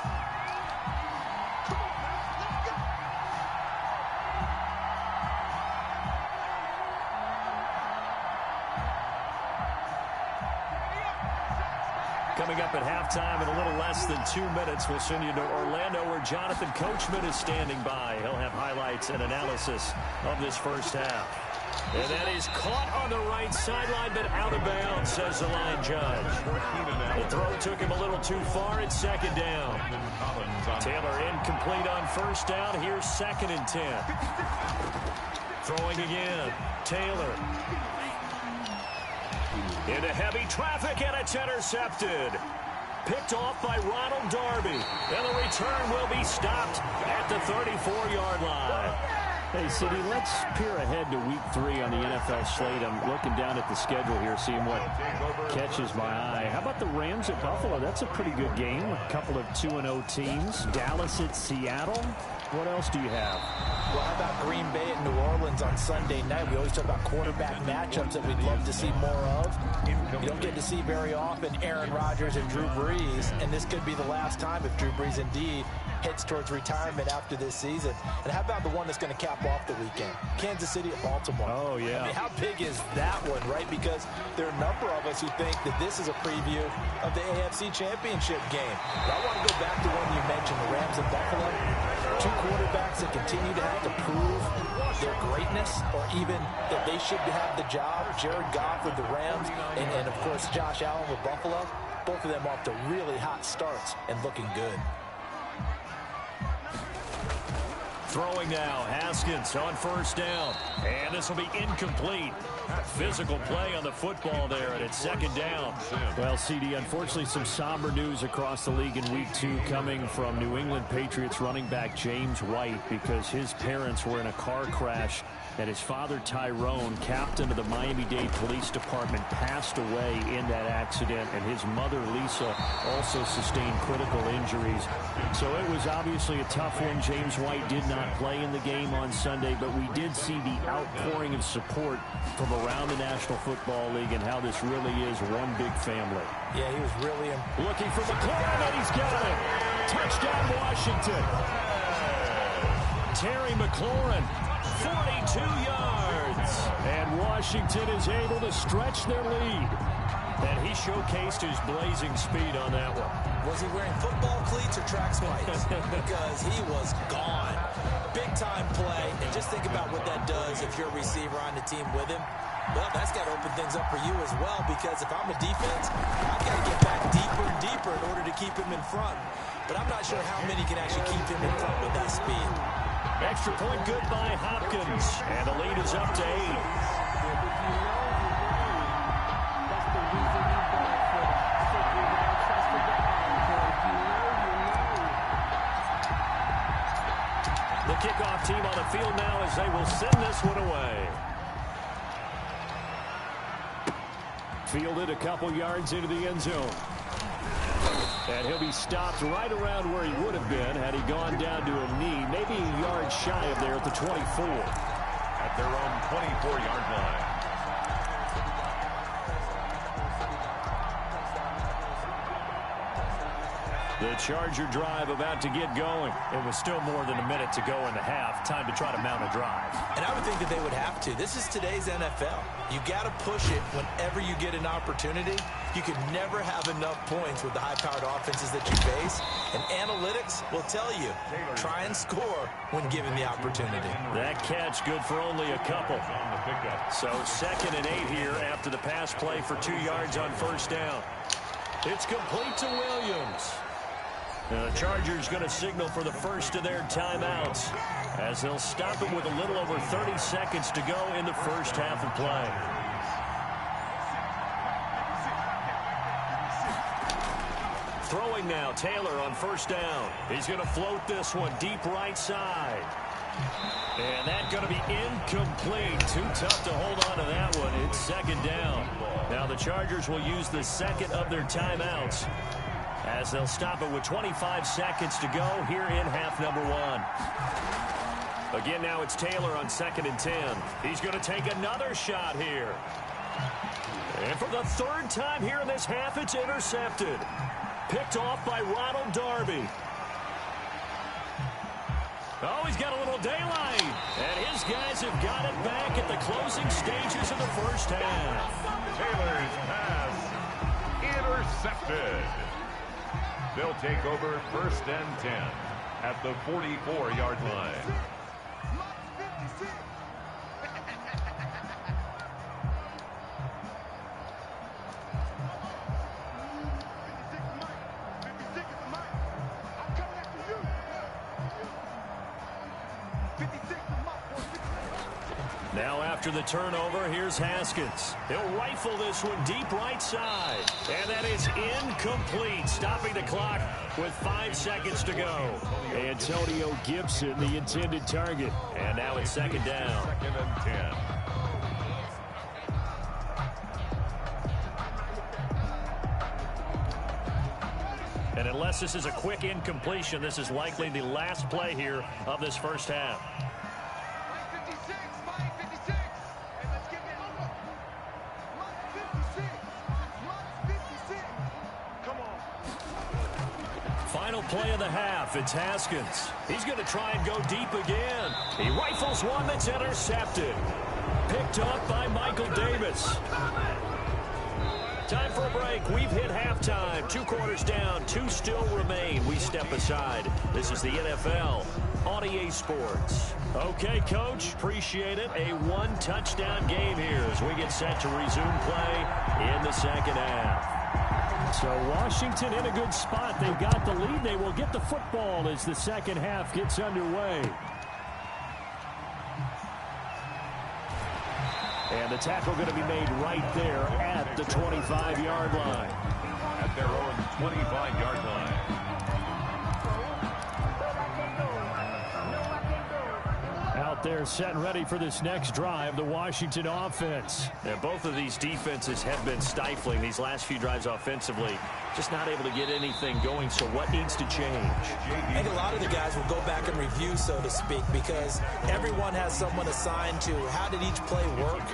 Coming up at halftime in a little less than 2 minutes, we'll send you to Orlando where Jonathan Coachman is standing by. He'll have highlights and analysis of this first half. And that is caught on the right sideline, but out of bounds, says the line judge. The throw took him a little too far. It's 2nd down. Taylor incomplete on 1st down. Here's 2nd and 10. Throwing again. Taylor. Into heavy traffic, and it's intercepted. Picked off by Ronald Darby. And the return will be stopped at the 34-yard line. Hey, City, let's peer ahead to Week 3 on the NFL slate. I'm looking down at the schedule here, seeing what catches my eye. How about the Rams at Buffalo? That's a pretty good game. A couple of 2-0 teams. Dallas at Seattle. What else do you have? Well, how about Green Bay and New Orleans on Sunday night? We always talk about quarterback matchups that we'd love to see more of. You don't get to see very often Aaron Rodgers and Drew Brees, and this could be the last time if Drew Brees indeed heads towards retirement after this season. And how about the one that's going to cap off the weekend? Kansas City at Baltimore. Oh, yeah. I mean, how big is that one, right? Because there are a number of us who think that this is a preview of the AFC Championship game. But I want to go back to one you mentioned, the Rams and Buffalo. Two quarterbacks that continue to have to prove their greatness or even that they should have the job. Jared Goff with the Rams and of course, Josh Allen with Buffalo. Both of them off to really hot starts and looking good. Throwing now, Haskins on 1st down. And this will be incomplete. Physical play on the football there, and it's 2nd down. Well, CD, unfortunately, some somber news across the league in Week 2 coming from New England Patriots running back James White because his parents were in a car crash and his father, Tyrone, captain of the Miami-Dade Police Department, passed away in that accident, and his mother, Lisa, also sustained critical injuries. So it was obviously a tough one. James White did not play in the game on Sunday, but we did see the outpouring of support from around the National Football League and how this really is one big family. Yeah, he was really looking for McLaurin, and he's got it. Touchdown, Washington. Terry McLaurin, 42 yards. And Washington is able to stretch their lead. And he showcased his blazing speed on that one. Was he wearing football cleats or track spikes? Because he was gone. Big-time play. And just think about what that does if you're a receiver on the team with him. Well, that's got to open things up for you as well, because if I'm a defense, I've got to get back deeper and deeper in order to keep him in front. But I'm not sure how many can actually keep him in front with that speed. Extra point good by Hopkins. And the lead is up to 8. kickoff team on the field now as they will send this one away. Fielded a couple yards into the end zone. And he'll be stopped right around where he would have been had he gone down to a knee, maybe a yard shy of there at the 24. At their own 24-yard line. The Charger drive about to get going. It was still more than a minute to go in the half. Time to try to mount a drive. And I would think that they would have to. This is today's NFL. You got to push it whenever you get an opportunity. You can never have enough points with the high-powered offenses that you face. And analytics will tell you, try and score when given the opportunity. That catch good for only a couple. So 2nd and 8 here after the pass play for 2 yards on first down. It's complete to Williams. The Chargers going to signal for the first of their timeouts as they'll stop it with a little over 30 seconds to go in the first half of play. Throwing now, Taylor on first down. He's going to float this one deep right side. And that's going to be incomplete. Too tough to hold on to that one. It's 2nd down. Now the Chargers will use the second of their timeouts as they'll stop it with 25 seconds to go here in half number 1. Again, now it's Taylor on 2nd and 10. He's going to take another shot here. And for the 3rd time here in this half, it's intercepted. Picked off by Ronald Darby. Oh, he's got a little daylight. And his guys have got it back at the closing stages of the first half. Taylor's pass intercepted. They'll take over 1st and 10 at the 44-yard line. Now after the turnover, here's Haskins. He'll rifle this one deep right side. And that is incomplete, stopping the clock with 5 seconds to go. Antonio Gibson, the intended target. And now it's 2nd down. 2nd and 10. And unless this is a quick incompletion, this is likely the last play here of this first half. Final play of the half. It's Haskins. He's going to try and go deep again. He rifles one that's intercepted. Picked up by Michael Davis. Time for a break. We've hit halftime. 2 quarters down. 2 still remain. We step aside. This is the NFL on EA Sports. Okay, Coach. Appreciate it. A 1-touchdown game here as we get set to resume play in the second half. So Washington in a good spot. They've got the lead. They will get the football as the second half gets underway. And the tackle going to be made right there at the 25-yard line. At their own 25-yard line. Out there set and ready for this next drive, the Washington offense. And both of these defenses have been stifling these last few drives offensively. Just not able to get anything going, so what needs to change? I think a lot of the guys will go back and review, so to speak, because everyone has someone assigned to how did each play work.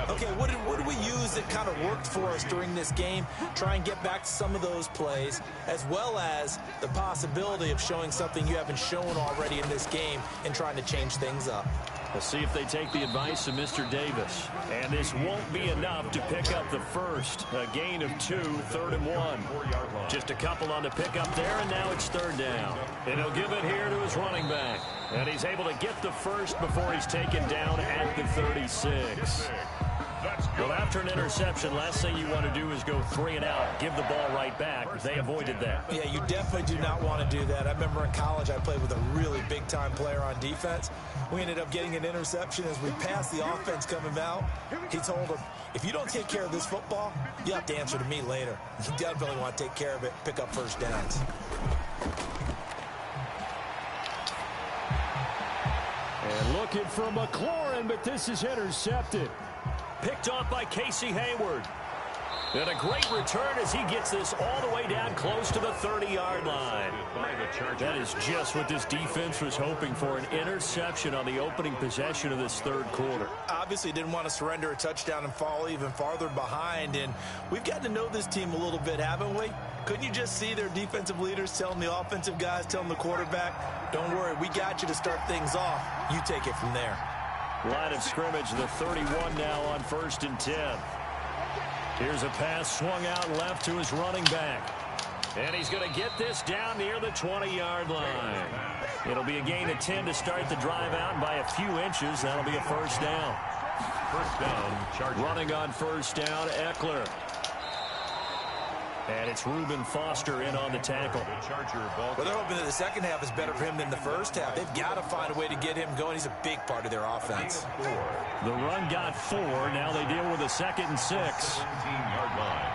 Okay, what did we use that kind of worked for us during this game? Try and get back to some of those plays, as well as the possibility of showing something you haven't shown already in this game and trying to change things up. Let's see if they take the advice of Mr. Davis. And this won't be enough to pick up the first. A gain of 2, 3rd and 1. Just a couple on the pickup there, and now it's 3rd down. And he'll give it here to his running back. And he's able to get the first before he's taken down at the 36. Well, after an interception, last thing you want to do is go 3 and out, give the ball right back. They avoided that. Yeah, you definitely do not want to do that. I remember in college I played with a really big-time player on defense. We ended up getting an interception as we passed the offense coming out. He told him, if you don't take care of this football, you have to answer to me later. You definitely want to take care of it, pick up first downs. looking for McLaurin, but this is intercepted. Picked off by Casey Hayward. And a great return as he gets this all the way down close to the 30-yard line. That is just what this defense was hoping for, an interception on the opening possession of this third quarter. Obviously didn't want to surrender a touchdown and fall even farther behind, and we've gotten to know this team a little bit, haven't we? Couldn't you just see their defensive leaders telling the offensive guys, telling the quarterback, don't worry, we got you to start things off. You take it from there. Line of scrimmage, the 31 now on 1st and 10. Here's a pass swung out left to his running back. And he's going to get this down near the 20-yard line. It'll be a gain of 10 to start the drive out, and by a few inches, that'll be a first down. First down, Chargers. Running on first down, Eckler. And it's Reuben Foster in on the tackle. Well, they're hoping that the second half is better for him than the first half. They've got to find a way to get him going. He's a big part of their offense. The run got 4. Now they deal with a 2nd and 6. 17-yard line.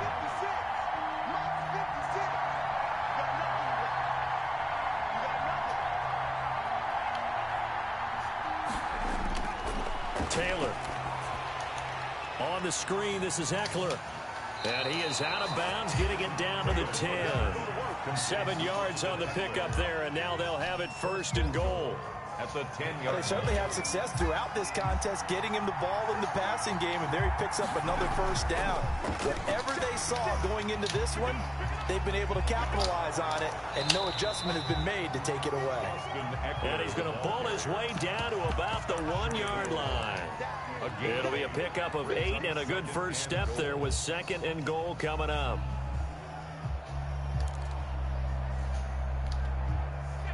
Taylor. On the screen, this is Eckler. And he is out of bounds, getting it down to the 10. 7 yards on the pickup there, and now they'll have it 1st and goal. At the 10-yard They certainly had success throughout this contest, getting him the ball in the passing game, and there he picks up another first down. Whatever they saw going into this one, they've been able to capitalize on it, and no adjustment has been made to take it away. And he's going to pull his way down to about the 1-yard line. It'll be a pickup of 8 and a good first step there with 2nd and goal coming up.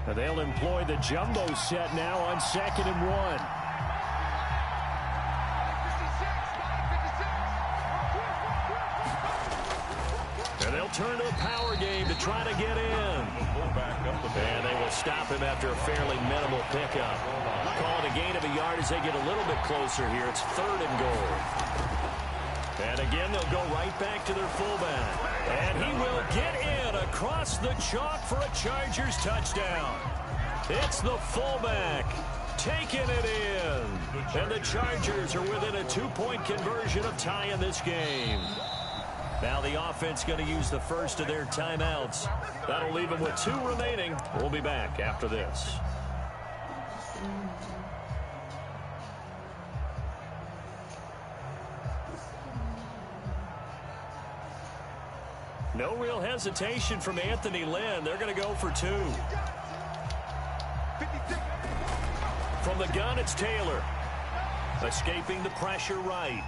And they'll employ the jumbo set now on 2nd and 1. And they'll turn to the power game to try to get in. And they will stop him after a fairly minimal pickup. Call it a gain of a yard as they get a little bit closer here. It's 3rd and goal. And again, they'll go right back to their fullback. And he will get in across the chalk for a Chargers touchdown. It's the fullback taking it in. And the Chargers are within a 2-point conversion of tying this game. Now the offense going to use the first of their timeouts. That'll leave them with 2 remaining. We'll be back after this. No real hesitation from Anthony Lynn. They're going to go for 2. From the gun, it's Taylor. Escaping the pressure right.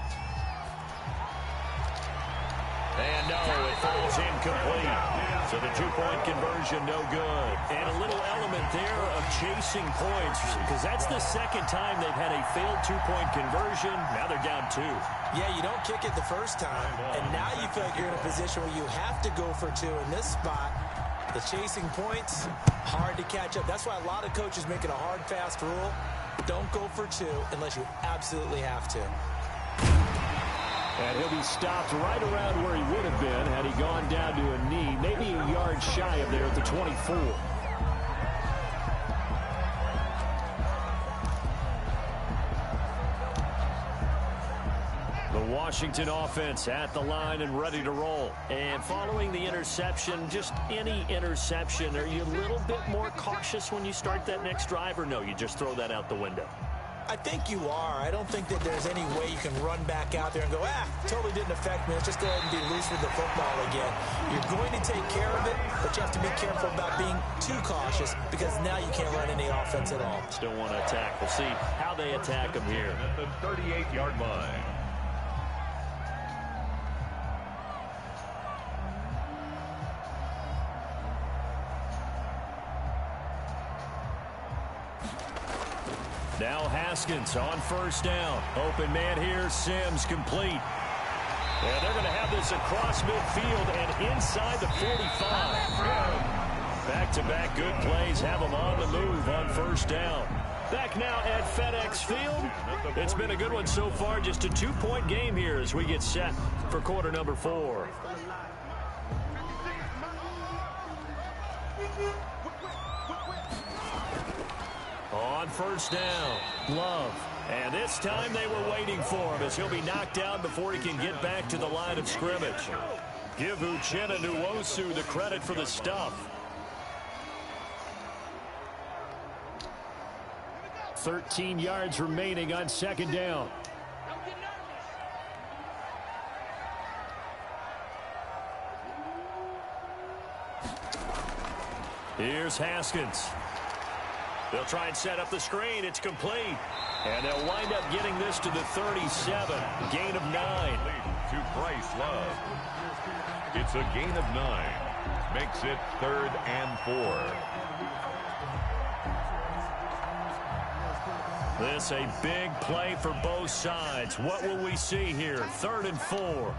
And no, it falls incomplete. So the 2-point conversion, no good. And a little element there of chasing points, because that's the second time they've had a failed 2-point conversion. Now they're down 2. Yeah, you don't kick it the first time, and now you feel like you're in a position where you have to go for 2 in this spot. The chasing points, hard to catch up. That's why a lot of coaches make it a hard, fast rule. Don't go for 2 unless you absolutely have to. And he'll be stopped right around where he would have been had he gone down to a knee, maybe a yard shy of there at the 24. The Washington offense at the line and ready to roll. And following the interception, just any interception, are you a little bit more cautious when you start that next drive, or no, you just throw that out the window? I think you are. I don't think that there's any way you can run back out there and go, totally didn't affect me. Let's just go ahead and be loose with the football again. You're going to take care of it, but you have to be careful about being too cautious because now you can't run any offense at all. Still want to attack. We'll see how they attack them here. At the 38-yard line. Now Haskins on first down. Open man here, Sims complete. And they're going to have this across midfield and inside the 45. Back-to-back good plays have them on the move on first down. Back now at FedEx Field. It's been a good one so far. Just a 2-point game here as we get set for quarter number 4. On on first down. Love. And this time they were waiting for him as he'll be knocked down before he can get back to the line of scrimmage. Give Uchenna Nwosu the credit for the stuff. 13 yards remaining on second down. Here's Haskins. They'll try and set up the screen. It's complete. And they'll wind up getting this to the 37. Gain of 9. To Bryce Love. It's a gain of 9. Makes it 3rd and 4. This a big play for both sides. What will we see here? 3rd and 4.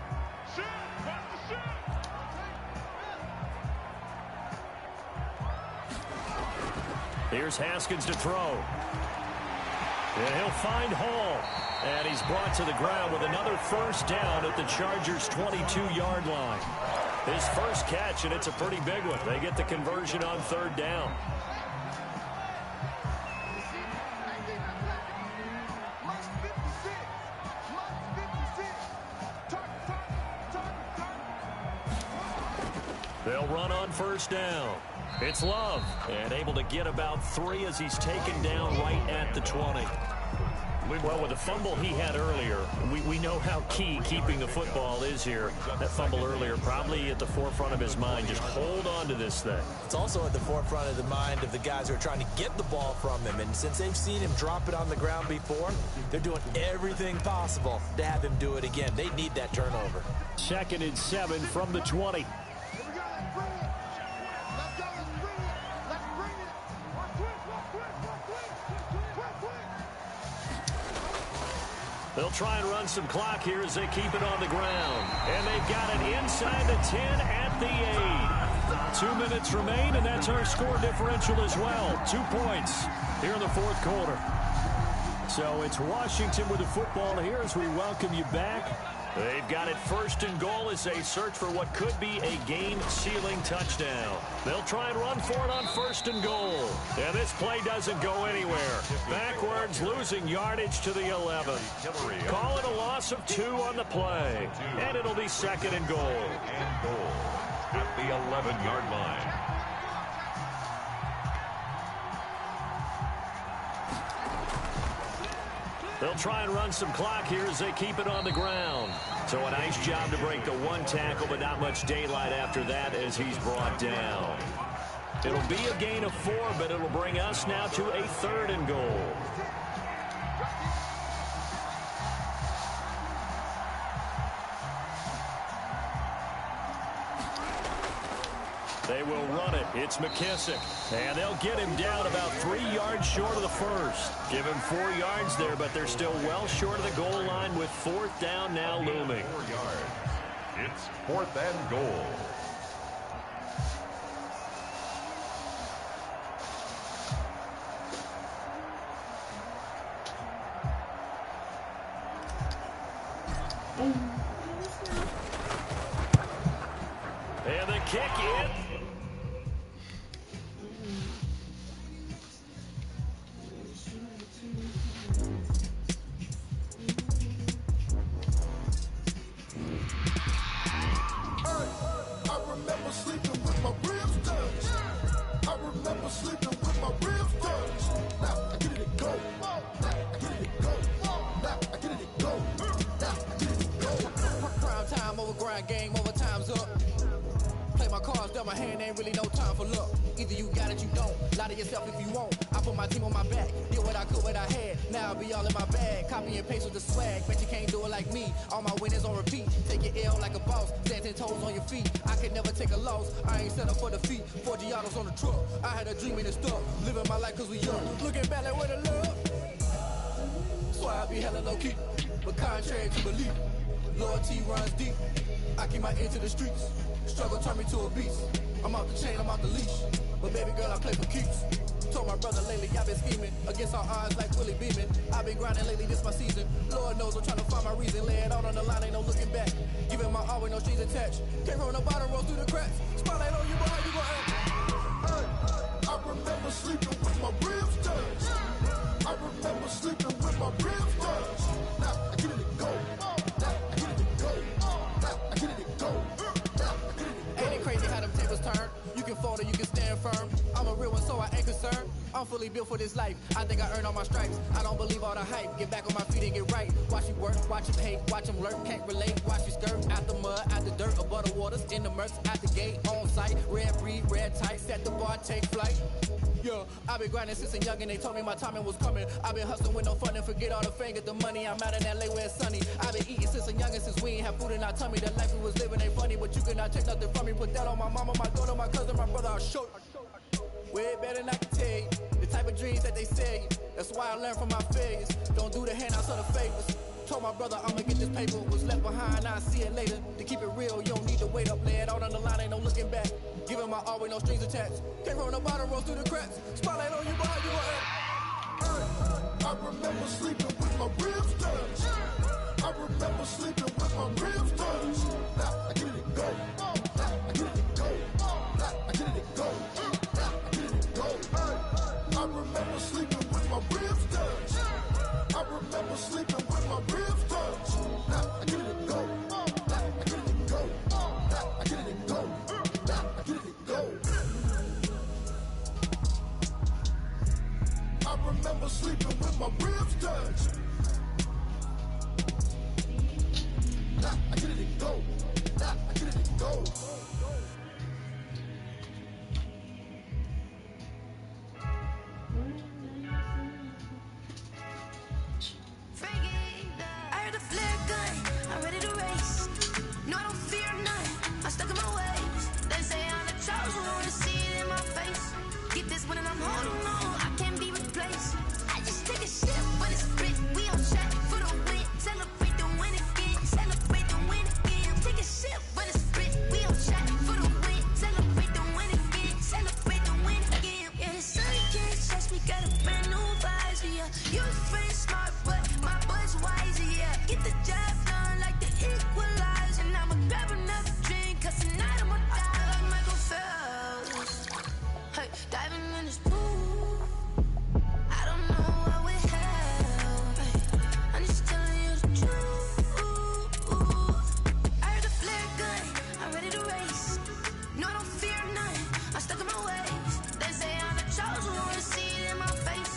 Here's Haskins to throw. And he'll find Hall. And he's brought to the ground with another first down at the Chargers' 22-yard line. His first catch, and it's a pretty big one. They get the conversion on 3rd down. They'll run on first down. It's Love, and able to get about 3 as he's taken down right at the 20. Well, with the fumble he had earlier, we know how key keeping the football is here. That fumble earlier probably at the forefront of his mind. Just hold on to this thing. It's also at the forefront of the mind of the guys who are trying to get the ball from him. And since they've seen him drop it on the ground before, they're doing everything possible to have him do it again. They need that turnover. 2nd and 7 from the 20. They'll try and run some clock here as they keep it on the ground. And they've got it inside the 10 at the 8. 2 minutes remain, and that's our score differential as well. 2 points here in the 4th quarter. So it's Washington with the football here as we welcome you back. They've got it 1st and goal as they search for what could be a game-sealing touchdown. They'll try and run for it on 1st and goal. And this play doesn't go anywhere. Backwards, losing yardage to the 11. Call it a loss of 2 on the play. And it'll be 2nd and goal. And goal at the 11-yard line. They'll try and run some clock here as they keep it on the ground. So a nice job to break the 1 tackle, but not much daylight after that as he's brought down. It'll be a gain of 4, but it'll bring us now to a 3rd and goal. They will run it. It's McKissick. And they'll get him down about 3 yards short of the first. Give him 4 yards there, but they're still well short of the goal line with 4th down now looming. 4 yards. It's 4th and goal. And the kick in. Game over, time's up. Play my cards, dealt my hand, ain't really no time for luck. Either you got it, you don't. Lie to yourself if you won't. I put my team on my back, did what I could, what I had. Now I'll be all in my bag, copy and paste with the swag. Bet you can't do it like me. All my winners on repeat. Take your L like a boss, stand 10 toes on your feet. I could never take a loss. I ain't set up for defeat. 4 Giottos on the truck. I had a dream and it's stuck. Living my life cause we young. Looking back like where the love. So I be hella low key, but contrary to belief, loyalty runs deep. I keep my ear to the streets. Struggle turned me to a beast. I'm out the chain, I'm out the leash. But baby girl, I play for keeps. Told my brother lately, I've been scheming against all odds like Willie Beeman. I've been grinding lately, this my season. Lord knows I'm trying to find my reason. Lay it out on the line, ain't no looking back. Giving my all with no strings attached. Came from the bottom, roll through the cracks. Spotlight on you, boy, how you gon' act? I remember sleeping with my ribs touched. I'm fully built for this life. I think I earned all my stripes. I don't believe all the hype. Get back on my feet and get right. Watch you work, watch you hate, watch them lurk. Can't relate, watch you skirt. Out the mud, out the dirt, above the waters, in the murks, out the gate, on site. Red breed, red tight, set the bar, take flight. Yeah, I've been grinding since a young and they told me my timing was coming. I've been hustling with no fun and forget all the fame, get the money. I'm out in LA where it's sunny. I've been eating since a young and since we ain't have food in our tummy. The life we was living ain't funny, but you cannot take nothing from me. Put that on my mama, my daughter, my cousin, my brother, I'll show you. Way better than I can tell you. The type of dreams that they say. That's why I learned from my failures. Don't do the handouts or the favors. Told my brother I'ma get this paper. Was left behind, I'll see it later. To keep it real, you don't need to wait up. Lay it out on the line, ain't no looking back. Giving my all with no strings attached. Came from the bottom, rose through the cracks. Spotlight on you, boy, you gon' I remember sleeping with my ribs touched. I remember sleeping with my ribs touched. Now I get it go. Now I get it go. Now I get it go. Now I get it go. I remember sleeping with my ribs touched. I remember sleeping with my ribs touched. Now I get it go. Now I get it go. Now I get it go. Now I get it go. I remember sleeping with my ribs touched. Now I get it go. Now I get it go. I heard a flare gun, I'm ready to race. No, I don't fear none, I'm stuck in my ways. They say I'm the chosen one, to see it in my face. Get this one and I'm holding on, I can't be replaced. I just take a shit when it's split, we on track for the win. Celebrate the win again, celebrate the win again. Take a shit when it's split, we on track for the win. Celebrate the win again, celebrate the win again. Yeah, the sun can't touch me, got a brand new visor, yeah. You friend smart, but my boy's wiser, yeah. Get the job done like the equalizer. And I'ma grab another drink, cause tonight I'ma die like Michael Phelps. Hey, diving in this pool, I don't know what we have. Hey, I'm just telling you the truth. I heard a flare gun, I'm ready to race. No, I don't fear none, I'm stuck in my ways. They say I'm the chosen one, to see it in my face.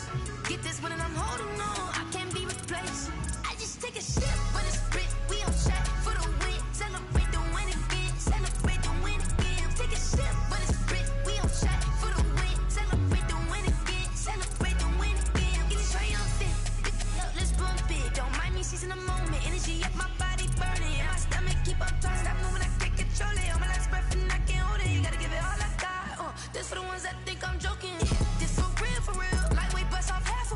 Get this one and I'm holding on, I can't be replaced. I just take a shit when it's split, we on track for the win. Celebrate the win again, celebrate the win again. Take a shit when it's split, we on track for the win. Celebrate the win again, celebrate the win again. Get it triumphant, let's bump it. Don't mind me seizing the moment, energy up my body burning. And my stomach keep on turning, stop moving, I can't control it. On my last breath and I can't hold it, you gotta give it all I got. This for the ones that think I'm joking. This for real. Lightweight bust off half a.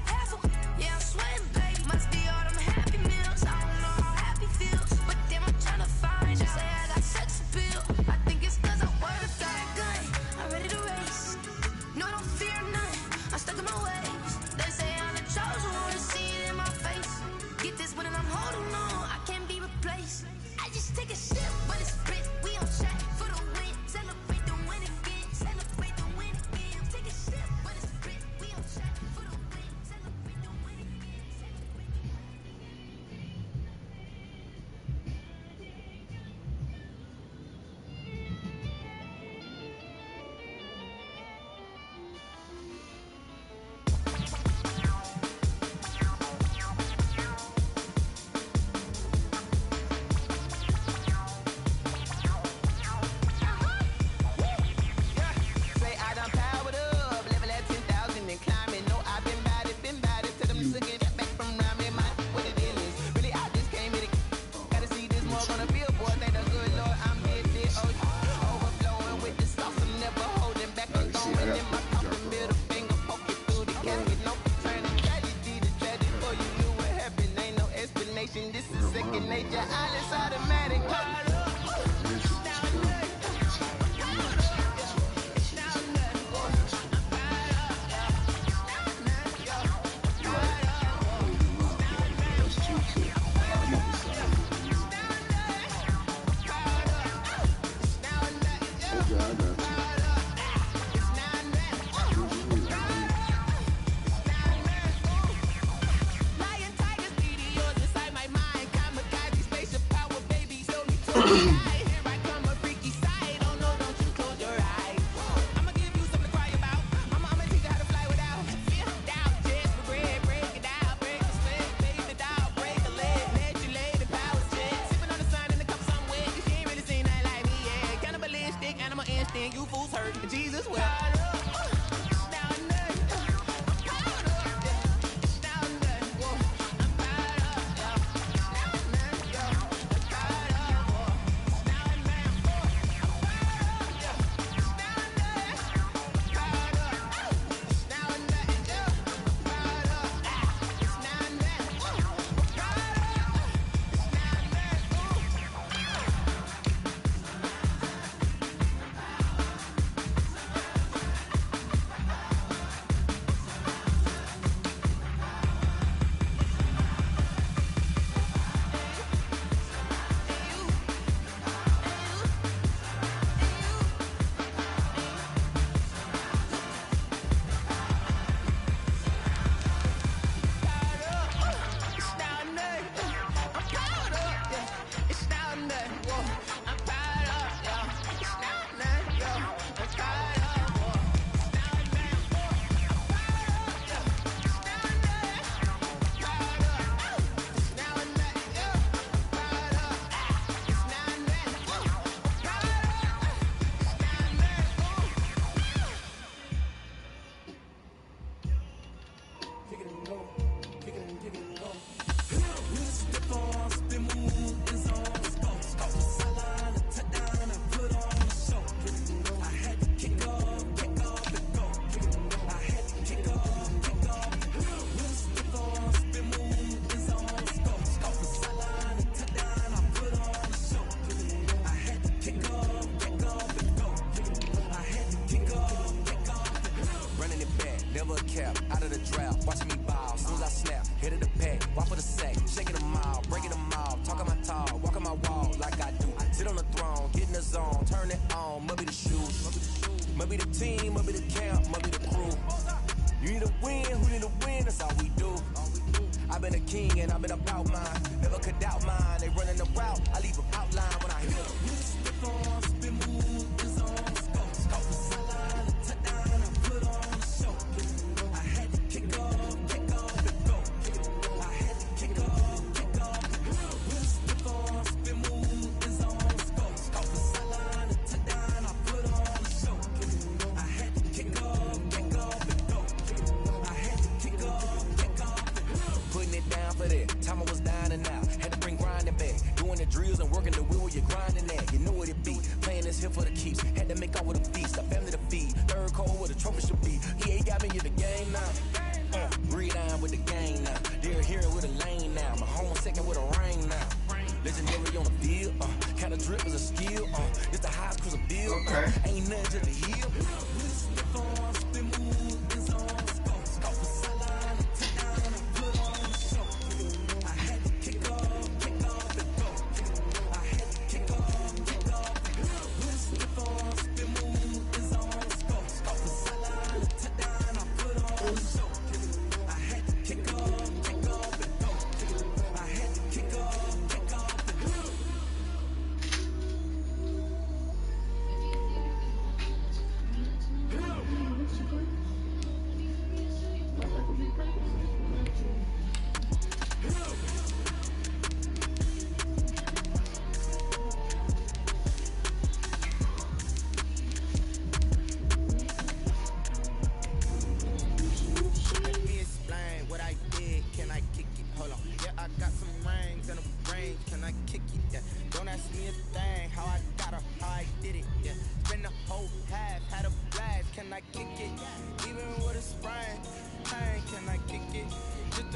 Yeah, I'm sweating, baby. Must be all them happy meals. I don't know how happy feels, but damn, I'm trying to find out. Say I got sex appeal. I think it's cause I wear the flag gun. I'm ready to race. No, I don't fear none. I'm stuck in my ways. They say I'm the chosen one, to see it in my face. Get this one and I'm holding on, I can't be replaced. I just take a shit when it's split. We on track for the win. Celebrate the win again. Celebrate the win again. Take a shit when it's split. We on track for the win. Celebrate the win again. Celebrate the win. Say I done powered up, level at 10,000 and climbing. No, I've been bad it, till them took it back from around me. My what it is, really I just came here to gotta see this more gonna be a boy. Thank the good Lord, I'm here, overflowing with the sauce. I'm never holding back. I'm throwing in my coffin, middle finger, poke it through the casket. No turning tragedy to tragic. Before you knew what happened, ain't no explanation. This is second nature, all is automatic. Lion, tigers, meteors inside my mind. Kamikaze, spaceship power, baby, show me to here I come, a freaky side. Oh no, don't you close your eyes. I'ma give you something to cry about. I'ma teach you how to fly without Out of the drought, watching me ball. Soon as I snap, hit of the pack, walk for the sack, shaking them all, breaking them all, talking my tall, walking my wall like I do. Sit on the throne, get in the zone, turn it on, must be the shoes, must be the team, must be the camp, must be the crew. You need a win, who need a win? That's all we do. I've been a king and I've been about mine, never could doubt mine. They running the route, I leave them outline when I hit them. Time I was dying and out, had to bring grinding back. Doing the drills and working the wheel where you're grinding at. You know what it be, playing this here for the keeps. Had to make out with a feast, a family to feed. Third cold where the trophy should be. He got me in the game now. Breed on with the game now. They're here with a lane now. My home second with a ring now. Legendary on the field, kind of drip is a skill. It's the highest cruiser bill. Ain't nothing to the hill. Can I kick it? Even with a sprain, pain, can I kick it? Just